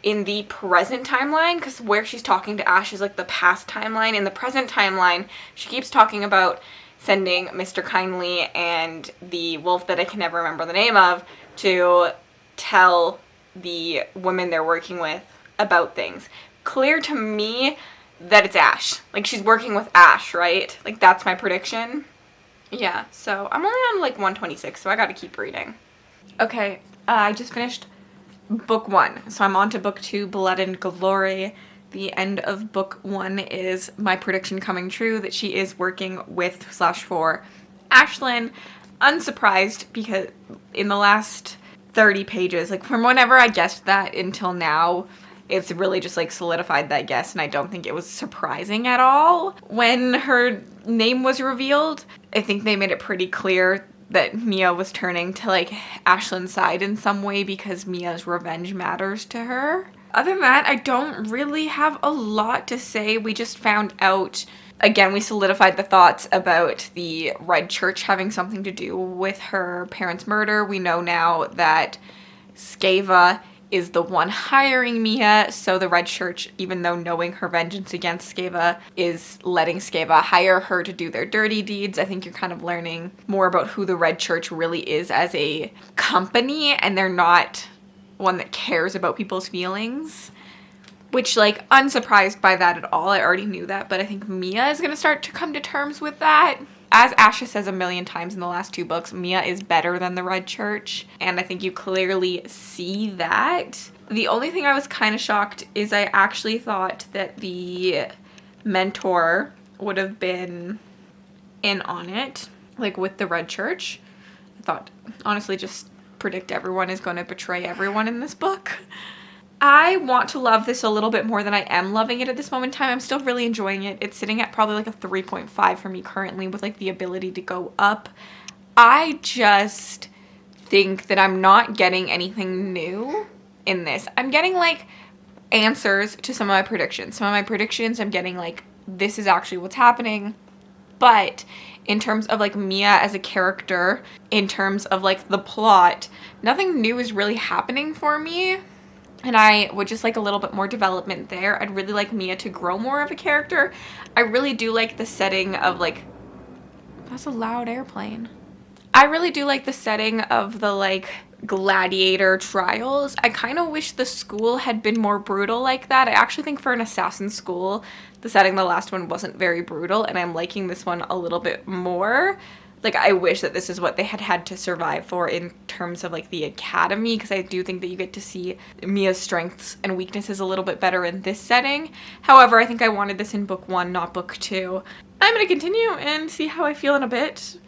in the present timeline, because where she's talking to Ash is like the past timeline. In the present timeline, she keeps talking about sending Mr. Kindly and the wolf that I can never remember the name of to tell the women they're working with about things. Clear to me that it's Ash. Like, she's working with Ash, right? Like, that's my prediction. Yeah, so I'm only on like 126, so I gotta keep reading. Okay, I just finished book 1, so I'm on to book 2, Blood and Glory. The end of book 1 is my prediction coming true that she is working with / for Ashlyn. Unsurprised, because in the last 30 pages, like, from whenever I guessed that until now, it's really just like solidified that guess, and I don't think it was surprising at all when her name was revealed. I think they made it pretty clear that Mia was turning to like Ashlyn's side in some way because Mia's revenge matters to her. Other than that, I don't really have a lot to say. We just found out, again, we solidified the thoughts about the Red Church having something to do with her parents' murder. We know now that Skeva is the one hiring Mia, so the Red Church, even though knowing her vengeance against Skeva, is letting Skeva hire her to do their dirty deeds. I think you're kind of learning more about who the Red Church really is as a company, and they're not one that cares about people's feelings, which, like, unsurprised by that at all. I already knew that, but I think Mia is going to start to come to terms with that. As Asha says a million times in the last 2 books, Mia is better than the Red Church, and I think you clearly see that. The only thing I was kind of shocked is I actually thought that the mentor would have been in on it, like with the Red Church. I thought, honestly, just predict everyone is going to betray everyone in this book. I want to love this a little bit more than I am loving it at this moment in time. I'm still really enjoying it. It's sitting at probably like a 3.5 for me currently, with like the ability to go up. I just think that I'm not getting anything new in this. I'm getting like answers to some of my predictions. Some of my predictions I'm getting like, this is actually what's happening. But in terms of like Mia as a character, in terms of like the plot, nothing new is really happening for me. And I would just like a little bit more development there. I'd really like Mia to grow more of a character. I really do like the setting of like, that's a loud airplane. I really do like the setting of the like gladiator trials. I kind of wish the school had been more brutal like that. I actually think for an assassin school, the setting the last one wasn't very brutal, and I'm liking this one a little bit more. Like, I wish that this is what they had to survive for in terms of, like, the academy, because I do think that you get to see Mia's strengths and weaknesses a little bit better in this setting. However, I think I wanted this in book 1, not book 2. I'm going to continue and see how I feel in a bit.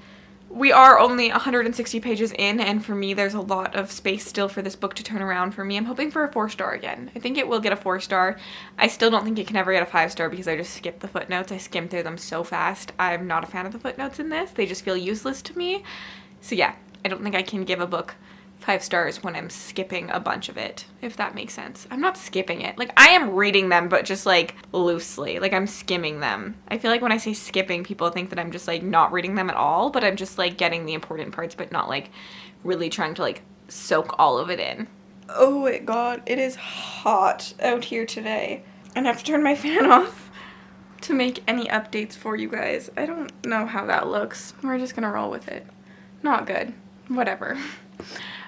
We are only 160 pages in, and for me, there's a lot of space still for this book to turn around for me. I'm hoping for a 4-star again. I think it will get a 4-star. I still don't think it can ever get a 5-star because I just skipped the footnotes. I skimmed through them so fast. I'm not a fan of the footnotes in this. They just feel useless to me. So yeah, I don't think I can give a book 5 stars when I'm skipping a bunch of it, if that makes sense. I'm not skipping it. Like, I am reading them, but just, like, loosely. Like, I'm skimming them. I feel like when I say skipping, people think that I'm just, like, not reading them at all, but I'm just, like, getting the important parts, but not, like, really trying to, like, soak all of it in. Oh my god, it is hot out here today. And I have to turn my fan off to make any updates for you guys. I don't know how that looks. We're just gonna roll with it. Not good. Whatever.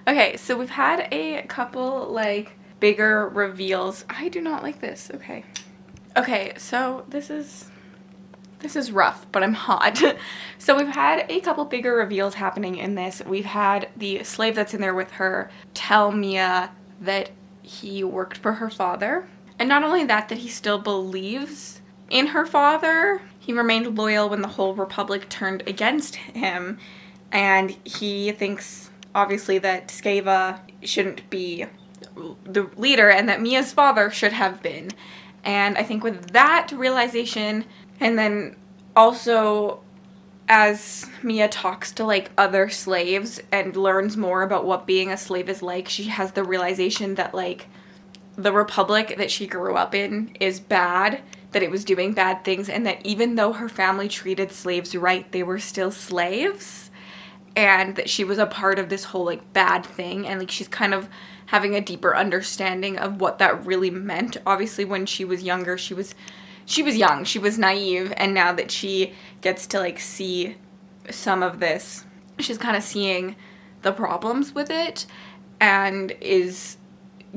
Okay, so we've had a couple, like, bigger reveals. I do not like this. Okay. Okay, so this is rough, but I'm hot. So we've had a couple bigger reveals happening in this. We've had the slave that's in there with her tell Mia that he worked for her father. And not only that he still believes in her father, he remained loyal when the whole Republic turned against him. And he thinks, obviously, that Skeva shouldn't be the leader and that Mia's father should have been. And I think with that realization, and then also as Mia talks to, like, other slaves and learns more about what being a slave is like, she has the realization that, like, the Republic that she grew up in is bad, that it was doing bad things, and that even though her family treated slaves right, they were still slaves. And that she was a part of this whole, like, bad thing, and, like, she's kind of having a deeper understanding of what that really meant. Obviously, when she was younger, she was young, she was naive, and now that she gets to, like, see some of this, she's kind of seeing the problems with it, and is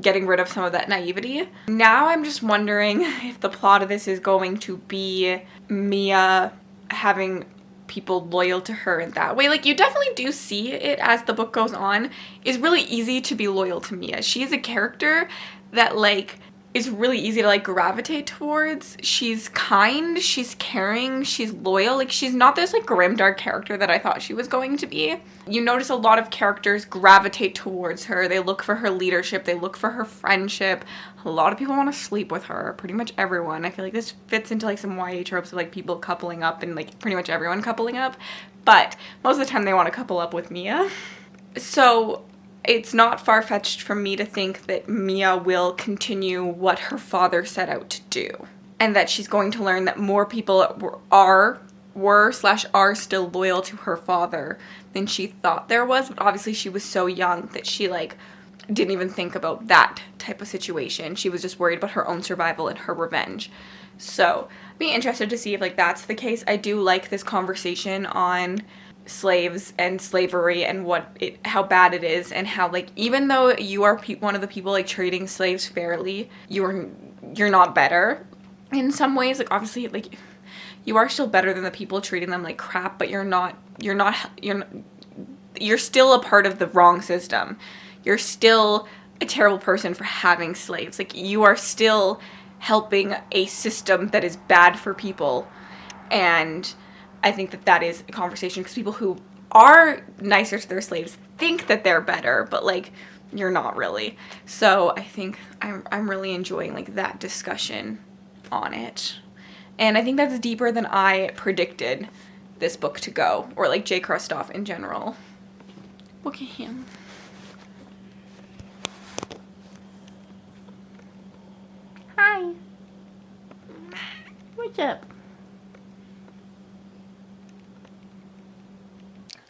getting rid of some of that naivety. Now I'm just wondering if the plot of this is going to be Mia having people loyal to her in that way. Like, you definitely do see it as the book goes on. It's really easy to be loyal to Mia. She is a character that, like, is really easy to, like, gravitate towards. She's kind, she's caring, she's loyal. Like, she's not this, like, grimdark character that I thought she was going to be. You notice a lot of characters gravitate towards her. They look for her leadership. They look for her friendship. A lot of people want to sleep with her. Pretty much everyone. I feel like this fits into, like, some YA tropes of, like, people coupling up and, like, pretty much everyone coupling up. But most of the time they want to couple up with Mia. So it's not far-fetched for me to think that Mia will continue what her father set out to do. And that she's going to learn that more people are still loyal to her father than she thought there was. But obviously she was so young that she, like, didn't even think about that type of situation. She was just worried about her own survival and her revenge. So I'd be interested to see if, like, that's the case. I do like this conversation on slaves and slavery and how bad it is, and how, like, even though you are one of the people, like, treating slaves fairly, you're not better in some ways. Like, obviously, like, you are still better than the people treating them like crap, but you're still a part of the wrong system. You're still a terrible person for having slaves. Like, you are still helping a system that is bad for people. And I think that that is a conversation, because people who are nicer to their slaves think that they're better, but like, you're not really. So I think I'm really enjoying like that discussion on it. And I think that's deeper than I predicted this book to go, or like Jay Kristoff in general. Look at him. Hi. What's up?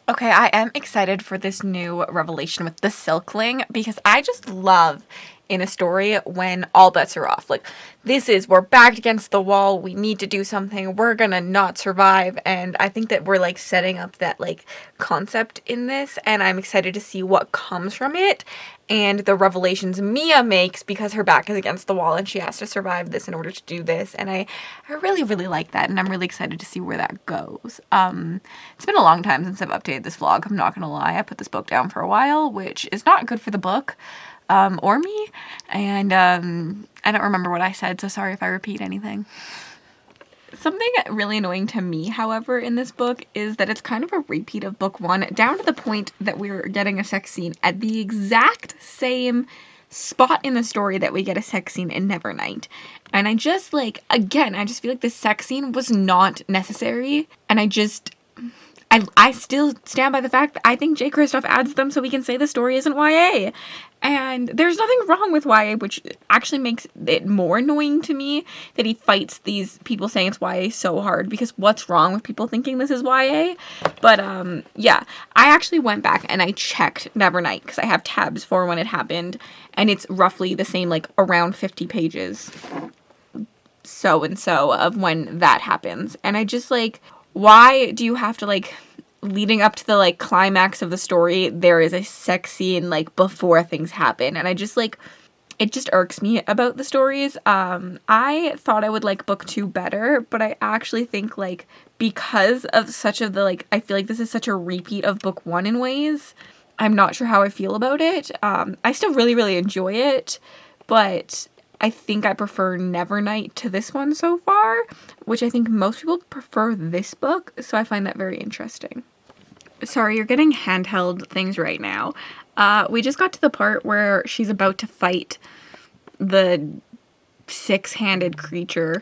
Okay, I am excited for this new revelation with the Silkling, because I just love in a story when all bets are off. Like, we're backed against the wall, we need to do something, we're gonna not survive, and I think that we're like setting up that like concept in this, and I'm excited to see what comes from it and the revelations Mia makes, because her back is against the wall and she has to survive this in order to do this, and I really, really like that, and I'm really excited to see where that goes. It's been a long time since I've updated this vlog, I'm not gonna lie. I put this book down for a while, which is not good for the book, or me, and I don't remember what I said, so sorry if I repeat anything. Something really annoying to me, however, in this book is that it's kind of a repeat of book one, down to the point that we're getting a sex scene at the exact same spot in the story that we get a sex scene in Nevernight. And I just like, again, I just feel like this sex scene was not necessary, and I still stand by the fact that I think Jay Kristoff adds them so we can say the story isn't YA. And there's nothing wrong with YA, which actually makes it more annoying to me that he fights these people saying it's YA so hard, because what's wrong with people thinking this is YA? But yeah, I actually went back and I checked Nevernight, because I have tabs for when it happened, and it's roughly the same, like around 50 pages so-and-so of when that happens. And I just like, why do you have to like, leading up to the like climax of the story, there is a sex scene like before things happen, and I just like, it just irks me about the stories. I thought I would like book 2 better, but I actually think like, because of such of the like, I feel like this is such a repeat of book 1 in ways, I'm not sure how I feel about it. I still really, really enjoy it, but I think I prefer Nevernight to this one so far, which I think most people prefer this book, so I find that very interesting. Sorry, you're getting handheld things right now. We just got to the part where she's about to fight the 6-handed creature,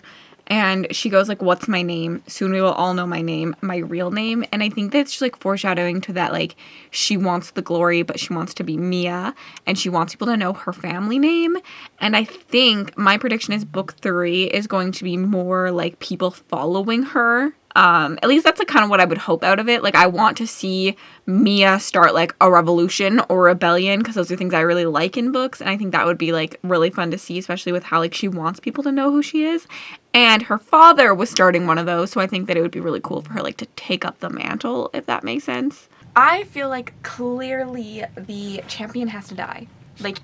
and she goes like, what's my name? Soon we will all know my name, my real name. And I think that's just like foreshadowing to that, like, she wants the glory, but she wants to be Mia, and she wants people to know her family name. And I think my prediction is book 3 is going to be more like people following her. At least that's like kind of what I would hope out of it. Like, I want to see Mia start like a revolution or rebellion, because those are things I really like in books, and I think that would be like really fun to see, especially with how like she wants people to know who she is. And her father was starting one of those, so I think that it would be really cool for her like to take up the mantle, if that makes sense. I feel like clearly the champion has to die. Like,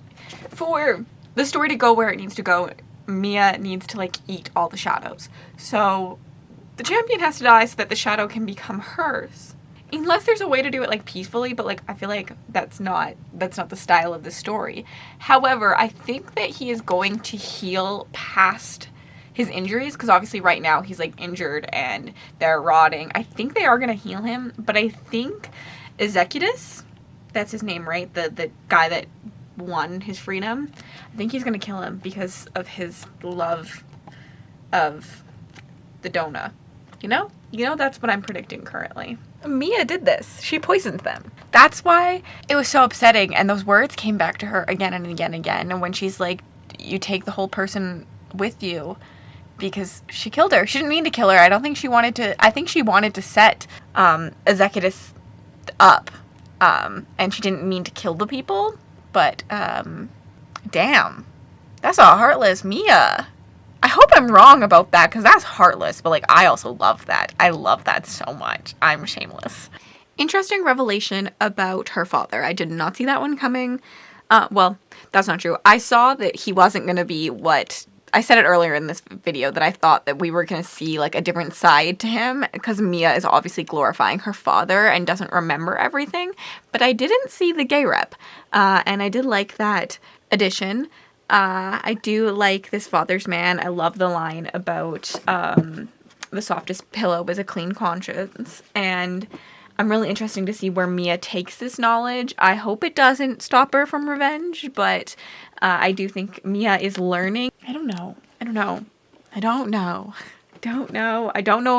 for the story to go where it needs to go, Mia needs to like eat all the shadows. So the champion has to die so that the shadow can become hers. Unless there's a way to do it like peacefully, but like I feel like that's not the style of the story. However, I think that he is going to heal past his injuries, because obviously right now he's like injured and they're rotting. I think they are going to heal him, but I think Executus, that's his name, right? The guy that won his freedom, I think he's going to kill him because of his love of the Dona. You know, that's what I'm predicting currently. Mia did this. She poisoned them. That's why it was so upsetting, and those words came back to her again and again and again. And when she's like, you take the whole person with you, because she killed her. She didn't mean to kill her. I think she wanted to set Executus up, and she didn't mean to kill the people, but damn, that's a heartless Mia. I hope I'm wrong about that, because that's heartless, but like, I also love that. I love that so much. I'm shameless. Interesting revelation about her father. I did not see that one coming. Well, that's not true. I saw that he wasn't going to be what... I said it earlier in this video that I thought that we were going to see like a different side to him, because Mia is obviously glorifying her father and doesn't remember everything, but I didn't see the gay rep. And I did like that addition. I do like this father's man. I love the line about the softest pillow is a clean conscience. And I'm really interested to see where Mia takes this knowledge. I hope it doesn't stop her from revenge, but I do think Mia is learning. I don't know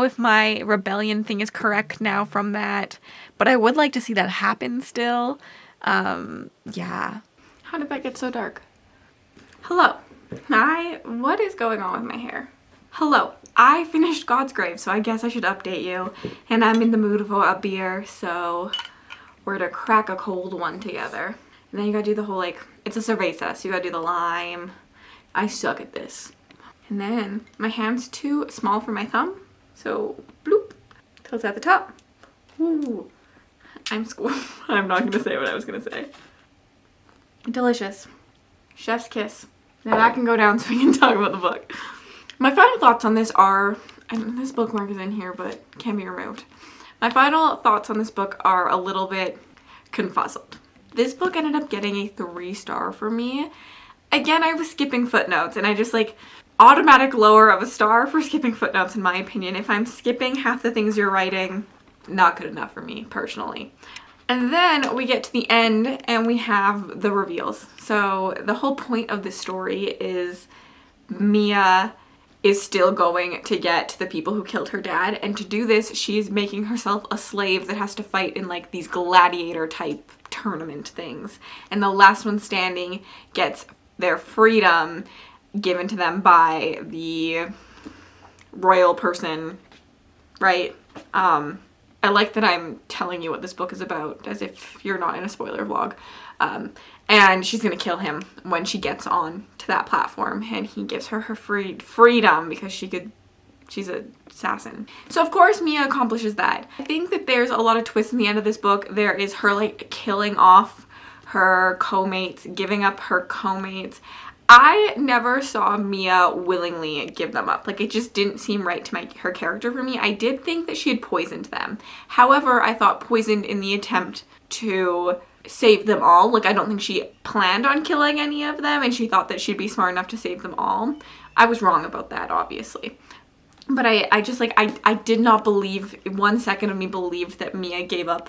if my rebellion thing is correct now from that, but I would like to see that happen still. Yeah. How did that get so dark? Hello. What is going on with my hair? Hello. I finished Godsgrave, so I guess I should update you. And I'm in the mood for a beer, so we're to crack a cold one together. And then you gotta do the whole, like, it's a cerveza, so you gotta do the lime. I suck at this. And then my hand's too small for my thumb, so bloop, till it's at the top. Ooh. I'm not gonna say what I was gonna say. Delicious. Chef's kiss. Now that can go down so we can talk about the book. My final thoughts on this are, and this bookmark is in here but can be removed. My final thoughts on this book are a little bit confuzzled. This book ended up getting a 3-star for me. Again, I was skipping footnotes and I just like automatic lower of a star for skipping footnotes in my opinion. If I'm skipping half the things you're writing, not good enough for me personally. And then we get to the end and we have the reveals. So the whole point of this story is Mia is still going to get the people who killed her dad, and to do this she's making herself a slave that has to fight in like these gladiator type tournament things, and the last one standing gets their freedom given to them by the royal person, right? I like that I'm telling you what this book is about as if you're not in a spoiler vlog. And she's gonna kill him when she gets on to that platform, and he gives her her freedom because she's an assassin. So of course Mia accomplishes that. I think that there's a lot of twists in the end of this book. There is her like killing off her co-mates, giving up her co-mates. I never saw Mia willingly give them up. Like, it just didn't seem right to her character for me. I did think that she had poisoned them. However, I thought poisoned in the attempt to save them all. Like, I don't think she planned on killing any of them, and she thought that she'd be smart enough to save them all. I was wrong about that, obviously. But I just, like, I did not believe, 1 second of me believed that Mia gave up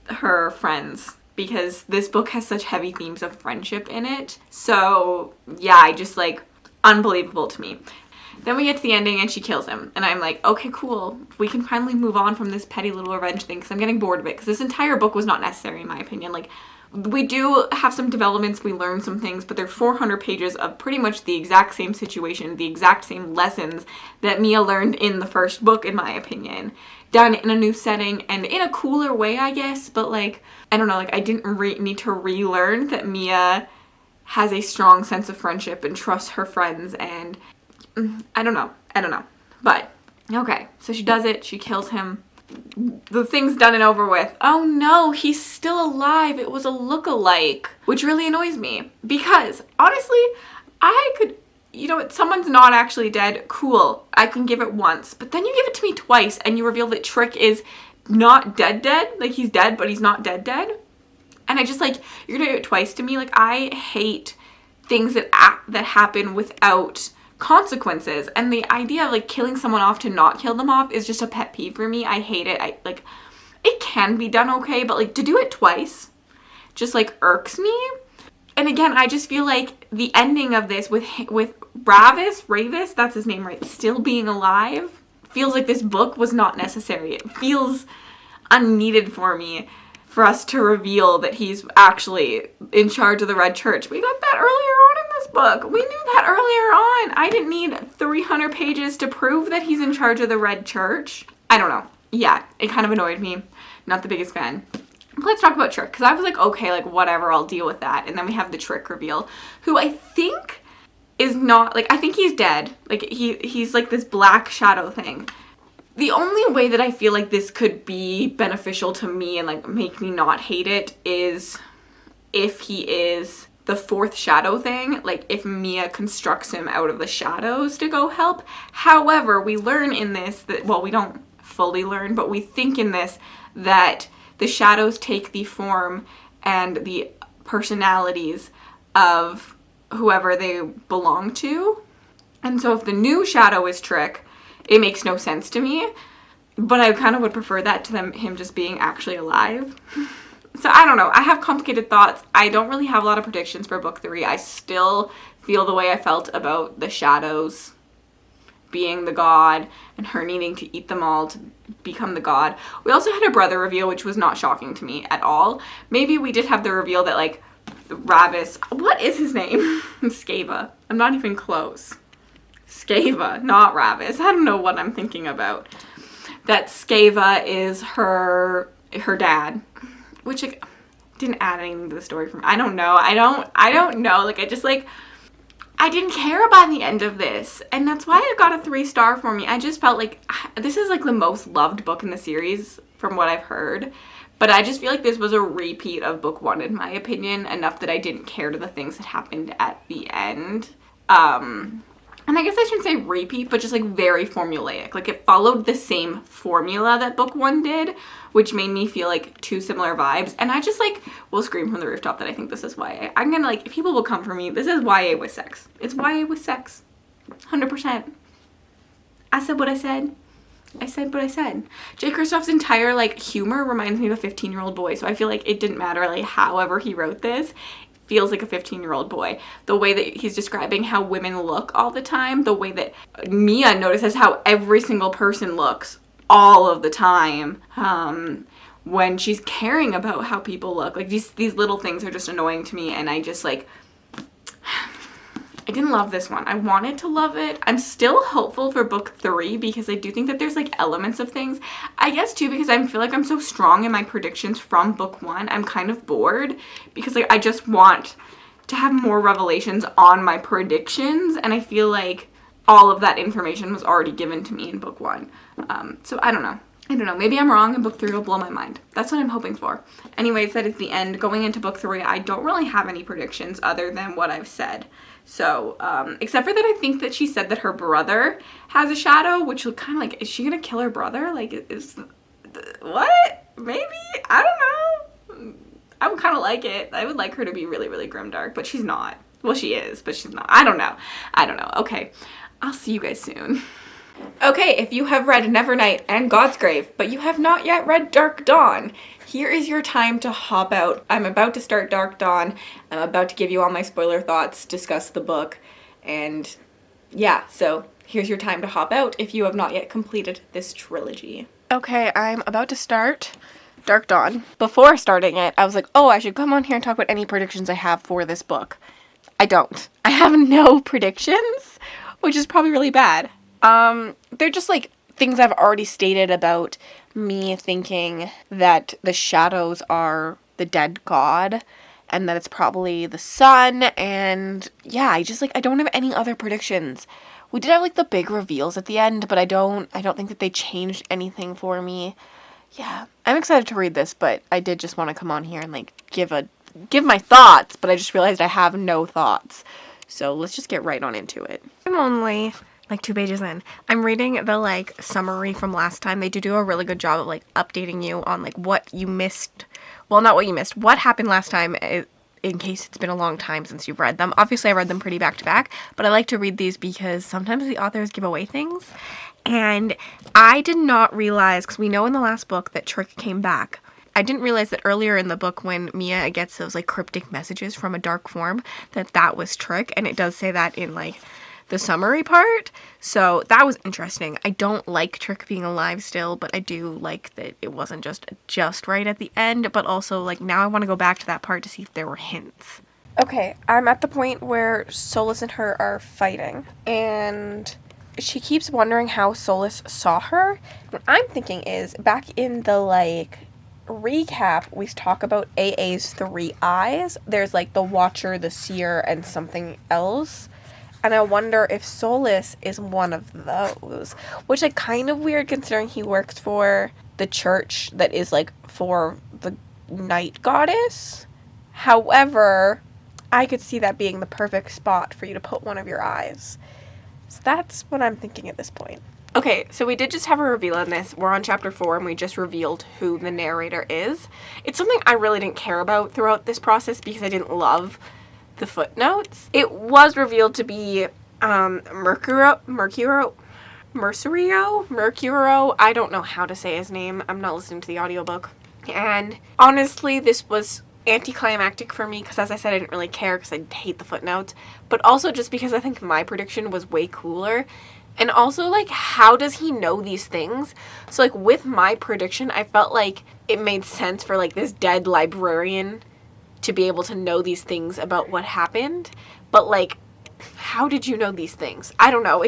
her friends, because this book has such heavy themes of friendship in it. So yeah, I just like, unbelievable to me. Then we get to the ending and she kills him. And I'm like, okay, cool. We can finally move on from this petty little revenge thing, because I'm getting bored of it. Because this entire book was not necessary in my opinion. Like, we do have some developments, we learn some things, but they're 400 pages of pretty much the exact same situation, the exact same lessons that Mia learned in the first book, in my opinion. Done in a new setting and in a cooler way, I guess, but like, I don't know, like I didn't need to relearn that Mia has a strong sense of friendship and trusts her friends, and I don't know, but okay, so she does it, she kills him, the thing's done and over with. Oh no, he's still alive, it was a look-alike, which really annoys me, because honestly, I could, you know what, someone's not actually dead, cool, I can give it once, but then you give it to me twice and you reveal that Trick is not dead, like he's dead, but he's not dead. And I just like, you're gonna do it twice to me. Like, I hate things that happen without consequences, and the idea of like killing someone off to not kill them off is just a pet peeve for me. I hate it. I like, it can be done okay, but like to do it twice just like irks me. And again, I just feel like the ending of this with Ravis, that's his name, right, still being alive, feels like this book was not necessary. It feels unneeded for me, for us to reveal that he's actually in charge of the Red Church. We got that earlier on in this book. We knew that earlier on. I didn't need 300 pages to prove that he's in charge of the Red Church. I don't know. Yeah, it kind of annoyed me. Not the biggest fan. Let's talk about Trick, because I was like, okay, like whatever, I'll deal with that. And then we have the Trick reveal, who I think is not, like, I think he's dead. Like, he's like this black shadow thing. The only way that I feel like this could be beneficial to me and like make me not hate it is if he is the fourth shadow thing, like if Mia constructs him out of the shadows to go help. However, we learn in this that, well, we don't fully learn, but we think in this that the shadows take the form and the personalities of whoever they belong to. And so if the new shadow is Trick, it makes no sense to me. But I kind of would prefer that to him just being actually alive. So I don't know. I have complicated thoughts. I don't really have a lot of predictions for book 3. I still feel the way I felt about the shadows being the god and her needing to eat them all to become the god. We also had a brother reveal, which was not shocking to me at all. Maybe we did have the reveal that, like, Ravis, what is his name? Scava. I'm not even close. Scava, not Ravis. I don't know what I'm thinking about. That Scava is her dad, which, like, didn't add anything to the story for me. I don't know. I don't know. Like, I didn't care by the end of this, and that's why it got a 3-star for me. I just felt like this is, like, the most loved book in the series from what I've heard, but I just feel like this was a repeat of book 1 in my opinion, enough that I didn't care to the things that happened at the end. And I guess I shouldn't say repeat, but just, like, very formulaic. Like, it followed the same formula that book 1 did, which made me feel, like, 2 similar vibes. And I just, like, will scream from the rooftop that I think this is YA. I'm gonna, like, people will come for me. This is YA with sex. It's YA with sex. 100%. I said what I said. I said what I said. Jay Kristoff's entire, like, humor reminds me of a 15-year-old boy, so I feel like it didn't matter, like, however he wrote this. Feels like a 15-year-old boy. The way that he's describing how women look all the time, the way that Mia notices how every single person looks all of the time, when she's caring about how people look. Like, these little things are just annoying to me, and I just, like, I didn't love this one. I wanted to love it. I'm still hopeful for book 3 because I do think that there's, like, elements of things. I guess, too, because I feel like I'm so strong in my predictions from book 1. I'm kind of bored because, like, I just want to have more revelations on my predictions, and I feel like all of that information was already given to me in book 1. So I don't know. Maybe I'm wrong and book 3 will blow my mind. That's what I'm hoping for. Anyways, that is the end. Going into book 3, I don't really have any predictions other than what I've said. So, except for that I think that she said that her brother has a shadow, which will kind of, like, is she gonna kill her brother? Like, what? Maybe? I don't know. I would kind of like it. I would like her to be really, really grimdark, but she's not. Well, she is, but she's not. I don't know. Okay. I'll see you guys soon. Okay, if you have read Nevernight and Godsgrave, but you have not yet read Darkdawn, here is your time to hop out. I'm about to start Darkdawn. I'm about to give you all my spoiler thoughts, discuss the book, and yeah, so here's your time to hop out if you have not yet completed this trilogy. Okay, I'm about to start Darkdawn. Before starting it, I was like, oh, I should come on here and talk about any predictions I have for this book. I don't. I have no predictions, which is probably really bad. They're just, like, things I've already stated about me thinking that the shadows are the dead god and that it's probably the sun, and yeah, I don't have any other predictions. We did have, like, the big reveals at the end, but I don't think that they changed anything for me. Yeah, I'm excited to read this, but I did just want to come on here and, like, give my thoughts, but I just realized I have no thoughts. So let's just get right on into it. I'm only, like, 2 pages in. I'm reading the, like, summary from last time. They do a really good job of, like, updating you on, like, what you missed. Well, not what you missed. What happened last time, in case it's been a long time since you've read them. Obviously, I read them pretty back to back, but I like to read these because sometimes the authors give away things. And I did not realize, because we know in the last book that Trick came back. I didn't realize that earlier in the book when Mia gets those, like, cryptic messages from a dark form, that was Trick. And it does say that in, like, the summary part. So that was interesting. I don't like Trick being alive still, but I do like that it wasn't just right at the end, but also, like, now I want to go back to that part to see if there were hints. Okay, I'm at the point where Solus and her are fighting, and she keeps wondering how Solus saw her. What I'm thinking is, back in the, like, recap, we talk about AA's 3 eyes. There's, like, the Watcher, the Seer, and something else. And I wonder if Solus is one of those, which is kind of weird considering he works for the church that is, like, for the night goddess. However, I could see that being the perfect spot for you to put one of your eyes. So that's what I'm thinking at this point. Okay, so we did just have a reveal on this. We're on chapter 4 and we just revealed who the narrator is. It's something I really didn't care about throughout this process because I didn't love the footnotes. It was revealed to be Mercurio. I don't know how to say his name. I'm not listening to the audiobook. And honestly, this was anticlimactic for me because, as I said, I didn't really care because I hate the footnotes. But also just because I think my prediction was way cooler. And also, like, how does he know these things? So, like, with my prediction, I felt like it made sense for, like, this dead librarian to be able to know these things about what happened. But, like, how did you know these things? I don't know.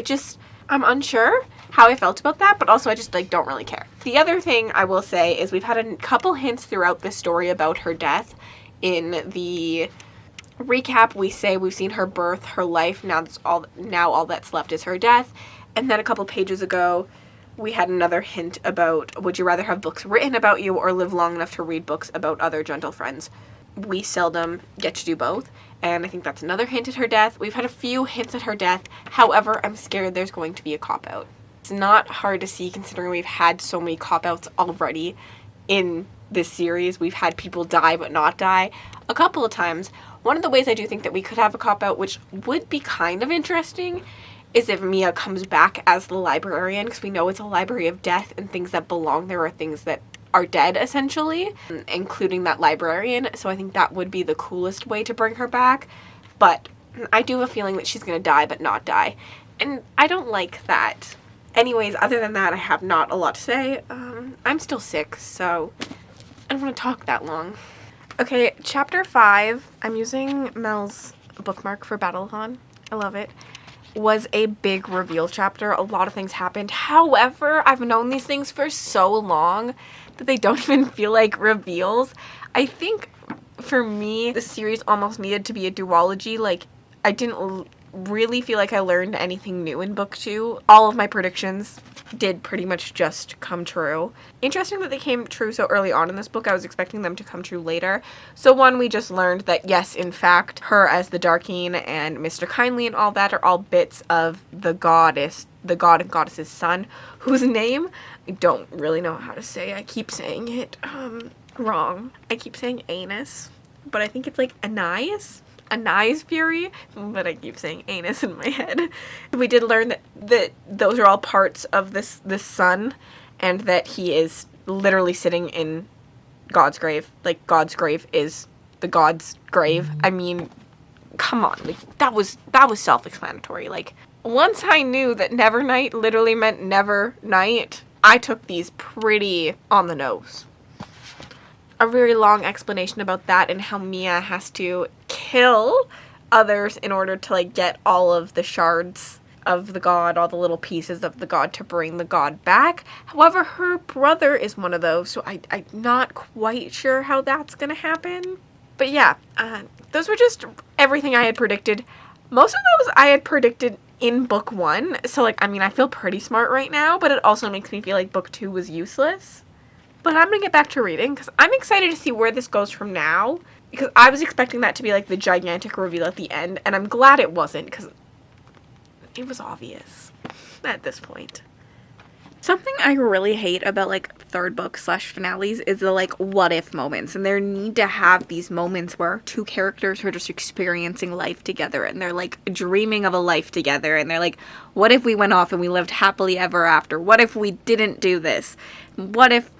I'm unsure how I felt about that, but also I just, like, don't really care. The other thing I will say is we've had a couple hints throughout this story about her death. In the recap, we say we've seen her birth, her life, now all that's left is her death. And then a couple pages ago, we had another hint about, would you rather have books written about you or live long enough to read books about other gentle friends? We seldom get to do both, and I think that's another hint at her death. We've had a few hints at her death. However, I'm scared there's going to be a cop-out. It's not hard to see considering we've had so many cop-outs already in this series. We've had people die but not die a couple of times. One of the ways I do think that we could have a cop-out, which would be kind of interesting, is if Mia comes back as the librarian, because we know it's a library of death and things that belong there are things that are dead, essentially, including that librarian. So I think that would be the coolest way to bring her back. But I do have a feeling that she's going to die but not die. And I don't like that. Anyways, other than that, I have not a lot to say. I'm still sick, so I don't want to talk that long. Okay, chapter 5, I'm using Mel's bookmark for Battleathon. I love it. Was a big reveal chapter. A lot of things happened. However, I've known these things for so long that they don't even feel like reveals. I think for me, the series almost needed to be a duology. Like, I didn't really feel like I learned anything new in book 2. All of my predictions did pretty much just come true. Interesting that they came true so early on in this book. I was expecting them to come true later. So one, we just learned that yes, in fact, her as the Darkeen and Mr. Kindly and all that are all bits of the god and goddess's son, whose name I don't really know how to say. I keep saying it wrong. I keep saying anus, but I think it's like Anais Fury, but I keep saying anus in my head. We did learn that those are all parts of this son, and that he is literally sitting in Godsgrave. Like, Godsgrave is the god's grave. I mean, come on, like, that was self-explanatory. Like, once I knew that Nevernight literally meant never night, I took these pretty on the nose. A very long explanation about that and how Mia has to kill others in order to, like, get all of the shards of the god, all the little pieces of the god to bring the god back. However, her brother is one of those, so I'm not quite sure how that's gonna happen. But yeah, those were just everything I had predicted. Most of those I had predicted in book 1, so, like, I mean, I feel pretty smart right now, but it also makes me feel like book 2 was useless. But I'm going to get back to reading, because I'm excited to see where this goes from now, because I was expecting that to be, like, the gigantic reveal at the end, and I'm glad it wasn't, because it was obvious at this point. Something I really hate about, like, third book / finales is the, like, what if moments, and there need to have these moments where two characters are just experiencing life together, and they're, like, dreaming of a life together, and they're like, what if we went off and we lived happily ever after? What if we didn't do this? What if?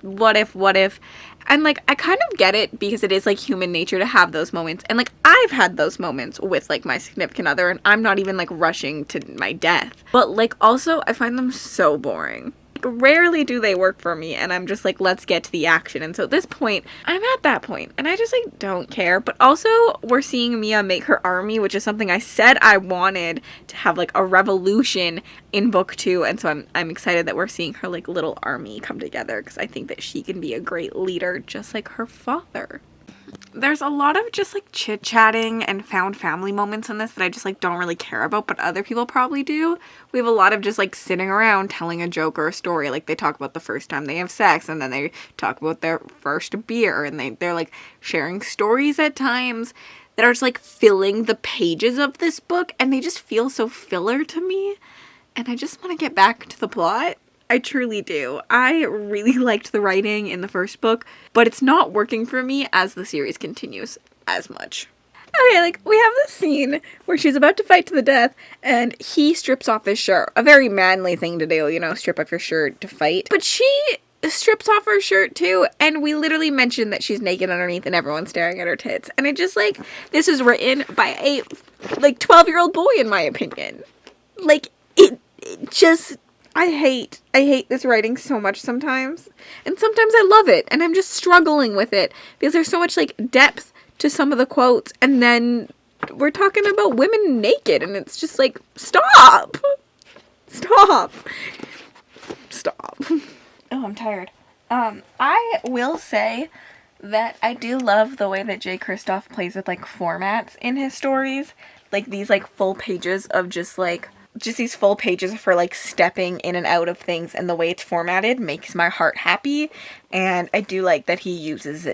And, like, I kind of get it because it is, like, human nature to have those moments. And, like, I've had those moments with, like, my significant other, and I'm not even, like, rushing to my death. But, like, also, I find them so boring. Rarely do they work for me, and I'm just like, let's get to the action. And so at this point, I'm at that point, and I just, like, don't care. But also, we're seeing Mia make her army, which is something I said I wanted to have, like, a revolution in book 2, and so I'm excited that we're seeing her, like, little army come together, because I think that she can be a great leader, just like her father. There's a lot of just, like, chit-chatting and found family moments in this that I just, like, don't really care about, but other people probably do. We have a lot of just, like, sitting around telling a joke or a story. Like, they talk about the first time they have sex, and then they talk about their first beer, and they're, like, sharing stories at times that are just, like, filling the pages of this book, and they just feel so filler to me, and I just want to get back to the plot. I truly do. I really liked the writing in the first book, but it's not working for me as the series continues as much. Okay, like, we have this scene where she's about to fight to the death, and he strips off his shirt. A very manly thing to do, you know, strip off your shirt to fight. But she strips off her shirt, too, and we literally mention that she's naked underneath and everyone's staring at her tits. And it just, like, this is written by a, like, 12-year-old boy, in my opinion. Like, it just... I hate this writing so much sometimes. And sometimes I love it, and I'm just struggling with it, because there's so much, like, depth to some of the quotes, and then we're talking about women naked, and it's just like, stop! Stop! Stop. Oh, I'm tired. I will say that I do love the way that Jay Kristoff plays with, like, formats in his stories. Like, these, like, full pages of just these full pages for, like, stepping in and out of things, and the way it's formatted makes my heart happy, and I do like that he uses,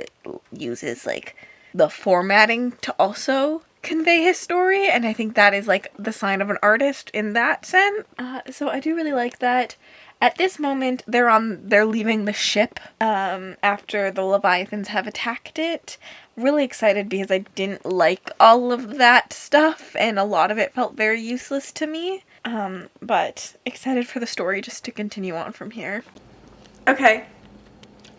like, the formatting to also convey his story, and I think that is, like, the sign of an artist in that sense. So I do really like that. At this moment, they're leaving the ship, after the Leviathans have attacked it. Really excited because I didn't like all of that stuff, and a lot of it felt very useless to me. But excited for the story just to continue on from here. Okay,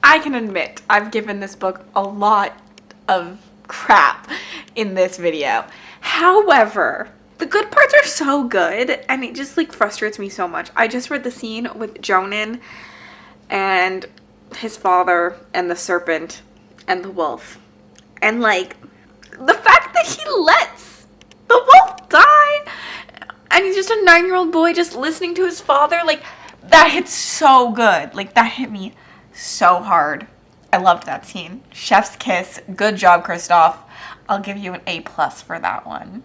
I can admit I've given this book a lot of crap in this video. However, the good parts are so good, and it just, like, frustrates me so much. I just read the scene with Jonan and his father and the serpent and the wolf, and, like, the fact that he lets the wolf die, and he's just a 9-year-old boy just listening to his father, like, that hits so good. Like, that hit me so hard. I loved that scene. Chef's kiss. Good job, Kristoff. I'll give you an A+ for that one.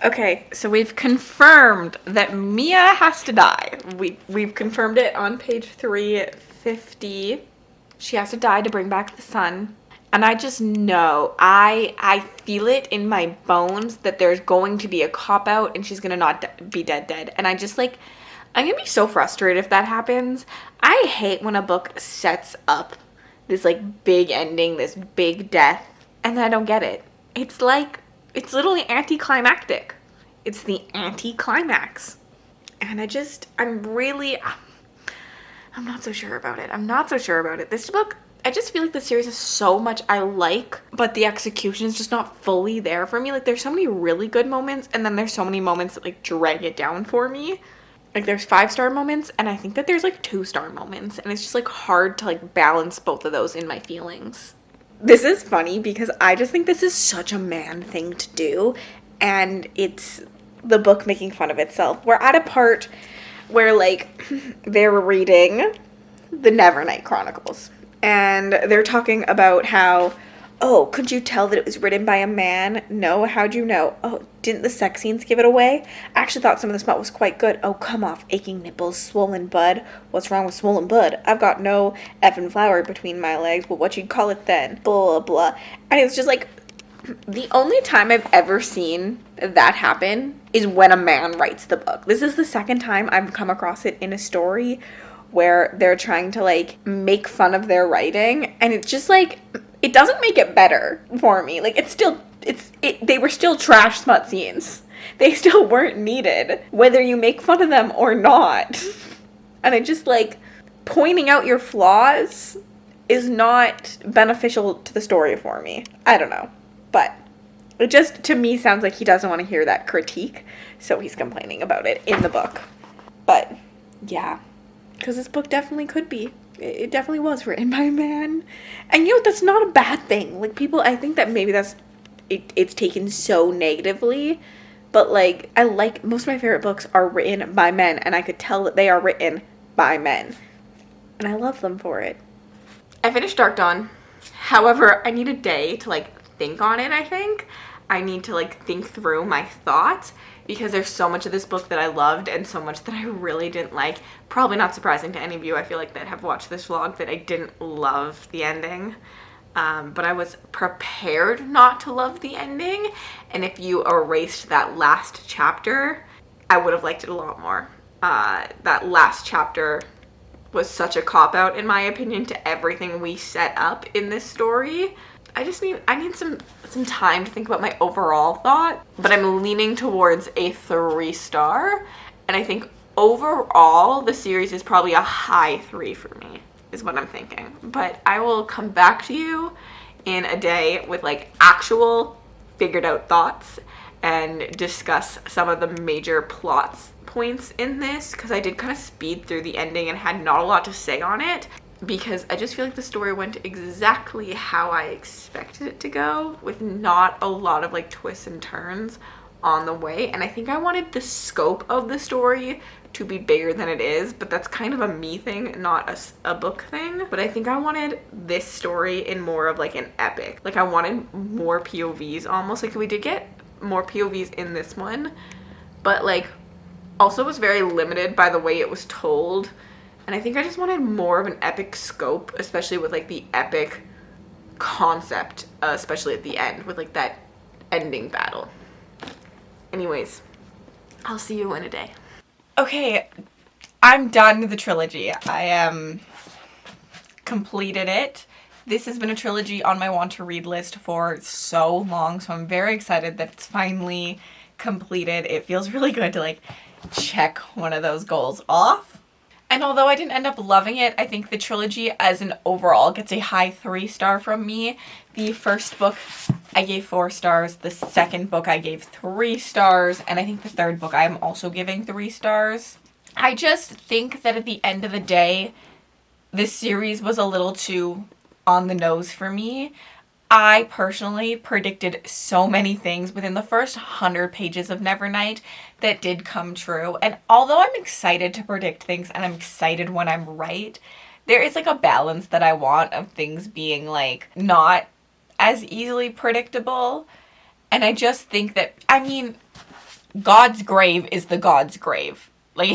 Okay, so we've confirmed that Mia has to die. We've confirmed it on page 350. She has to die to bring back the sun. And I just know, I feel it in my bones that there's going to be a cop-out and she's gonna not be dead. And I just, like, I'm gonna be so frustrated if that happens. I hate when a book sets up this, like, big ending, this big death, and then I don't get it. It's like, it's literally anticlimactic. It's the anticlimax. And I'm not so sure about it. This book, I just feel like the series has so much I like, but the execution is just not fully there for me. Like, there's so many really good moments, and then there's so many moments that, like, drag it down for me. Like, there's 5-star moments, and I think that there's, like, 2-star moments, and it's just, like, hard to, like, balance both of those in my feelings. This is funny because I just think this is such a man thing to do, and it's the book making fun of itself. We're at a part where, like, they're reading the Nevernight Chronicles, and they're talking about how, oh, could you tell that it was written by a man? No, how'd you know? Oh, didn't the sex scenes give it away? I actually thought some of the smut was quite good. Oh, come off, aching nipples, swollen bud. What's wrong with swollen bud? I've got no effing flower between my legs. Well, what you'd call it then? Blah, blah. And it's just like, the only time I've ever seen that happen is when a man writes the book. This is the second time I've come across it in a story where they're trying to, like, make fun of their writing, and it's just, like, it doesn't make it better for me. Like, they were still trash smut scenes. They still weren't needed, whether you make fun of them or not. And I just, like, pointing out your flaws is not beneficial to the story for me. I don't know. But it just, to me, sounds like he doesn't want to hear that critique, so he's complaining about it in the book. But, yeah. Because this book definitely could be. It definitely was written by a man. And, you know, that's not a bad thing. Like, people, I think that maybe it's taken so negatively. But, like, I like, most of my favorite books are written by men. And I could tell that they are written by men. And I love them for it. I finished Darkdawn. However, I need a day to, like, think on it, I think. I need to, like, think through my thoughts. Because there's so much of this book that I loved and so much that I really didn't like. Probably not surprising to any of you, I feel like, that have watched this vlog, that I didn't love the ending. But I was prepared not to love the ending. And if you erased that last chapter, I would have liked it a lot more. That last chapter was such a cop-out, in my opinion, to everything we set up in this story. I need some time to think about my overall thought, but I'm leaning towards a 3-star, and I think overall the series is probably a high 3 for me, is what I'm thinking. But I will come back to you in a day with like actual figured out thoughts and discuss some of the major points in this, because I did kind of speed through the ending and had not a lot to say on it, because I just feel like the story went exactly how I expected it to go, with not a lot of like twists and turns on the way. And I think I wanted the scope of the story to be bigger than it is, but that's kind of a me thing, not a book thing. But I think I wanted this story in more of like an epic. Like I wanted more POVs almost. Like we did get more POVs in this one, but like also was very limited by the way it was told. And I think I just wanted more of an epic scope, especially with like the epic concept, especially at the end with like that ending battle. Anyways, I'll see you in a day. Okay, I'm done with the trilogy. I completed it. This has been a trilogy on my want to read list for so long, so I'm very excited that it's finally completed. It feels really good to like check one of those goals off. And although I didn't end up loving it, I think the trilogy as an overall gets a high 3-star from me. The first book I gave 4 stars, the second book I gave 3 stars, and I think the third book I am also giving 3 stars. I just think that at the end of the day, this series was a little too on the nose for me. I personally predicted so many things within the first 100 pages of Nevernight that did come true. And although I'm excited to predict things and I'm excited when I'm right, there is like a balance that I want of things being like not as easily predictable. And I just think that, I mean, Godsgrave is the Godsgrave. Like,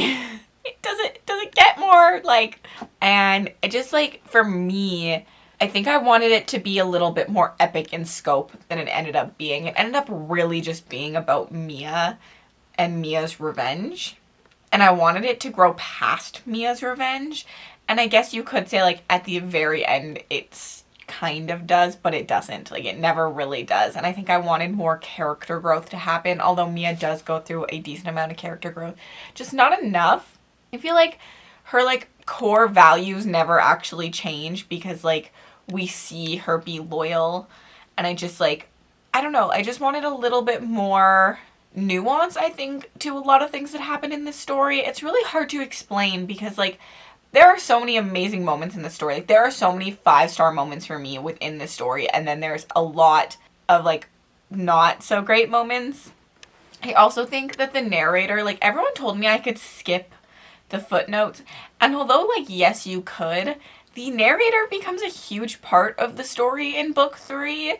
it doesn't get more like, and it just like, for me, I think I wanted it to be a little bit more epic in scope than it ended up being. It ended up really just being about Mia and Mia's revenge. And I wanted it to grow past Mia's revenge. And I guess you could say, like, at the very end, it's kind of does, but it doesn't. Like, it never really does. And I think I wanted more character growth to happen, although Mia does go through a decent amount of character growth. Just not enough. I feel like her, like, core values never actually change because, like, we see her be loyal, and I just, like, I don't know, I just wanted a little bit more nuance, I think, to a lot of things that happen in this story. It's really hard to explain because, like, there are so many amazing moments in the story. Like, there are so many 5-star moments for me within this story, and then there's a lot of, like, not so great moments. I also think that the narrator, like, everyone told me I could skip the footnotes, and although, like, yes, you could, the narrator becomes a huge part of the story in book 3,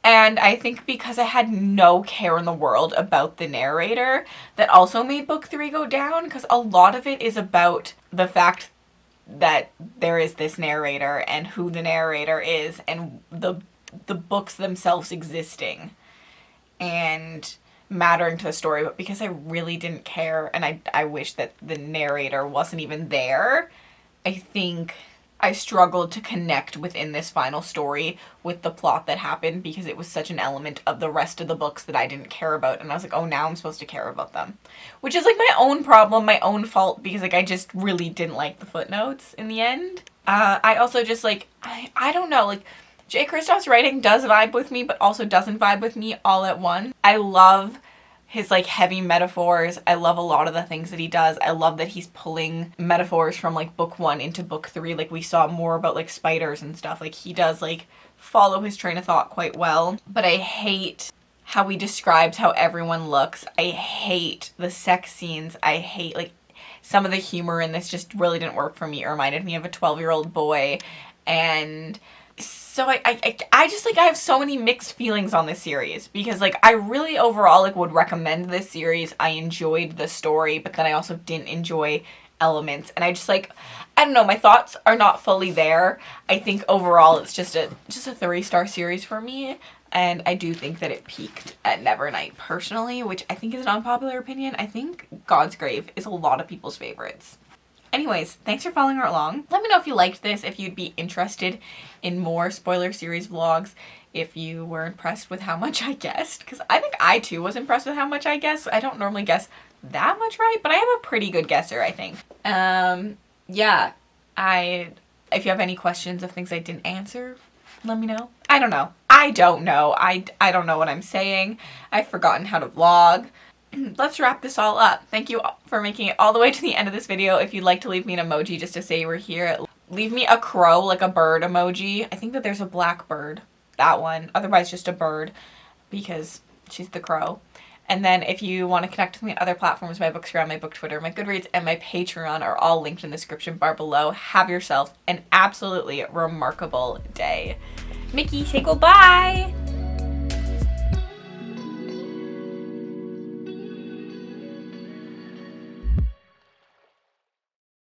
and I think because I had no care in the world about the narrator, that also made book 3 go down, because a lot of it is about the fact that there is this narrator and who the narrator is and the books themselves existing and mattering to the story. But because I really didn't care, and I wish that the narrator wasn't even there, I think I struggled to connect within this final story with the plot that happened because it was such an element of the rest of the books that I didn't care about. And I was like, oh, now I'm supposed to care about them. Which is like my own problem, my own fault, because like I just really didn't like the footnotes in the end. I also just like, I don't know, like Jay Kristoff's writing does vibe with me, but also doesn't vibe with me all at once. I love his like heavy metaphors. I love a lot of the things that he does. I love that he's pulling metaphors from like book 1 into book 3. Like we saw more about like spiders and stuff. Like he does like follow his train of thought quite well. But I hate how he describes how everyone looks. I hate the sex scenes. I hate like some of the humor in this just really didn't work for me. It reminded me of a 12-year-old boy. And so I just like I have so many mixed feelings on this series because like I really overall like would recommend this series. I enjoyed the story, but then I also didn't enjoy elements, and I just like I don't know, my thoughts are not fully there. I think overall it's just a 3-star series for me, and I do think that it peaked at Nevernight personally, which I think is an unpopular opinion. I think Godsgrave is a lot of people's favorites. Anyways, thanks for following along. Let me know if you liked this, if you'd be interested in more spoiler series vlogs, if you were impressed with how much I guessed, because I think I too was impressed with how much I guessed. I don't normally guess that much right, but I am a pretty good guesser, I think. Yeah, if you have any questions of things I didn't answer, let me know. I don't know. I don't know what I'm saying. I've forgotten how to vlog. Let's wrap this all up. Thank you for making it all the way to the end of this video. If you'd like to leave me an emoji just to say you were here, leave me a crow, like a bird emoji. I think that there's a black bird. That one. Otherwise just a bird, because she's the crow. And then if you want to connect with me on other platforms, my Bookstagram, my Book Twitter, my Goodreads, and my Patreon are all linked in the description bar below. Have yourself an absolutely remarkable day. Mickey, say goodbye!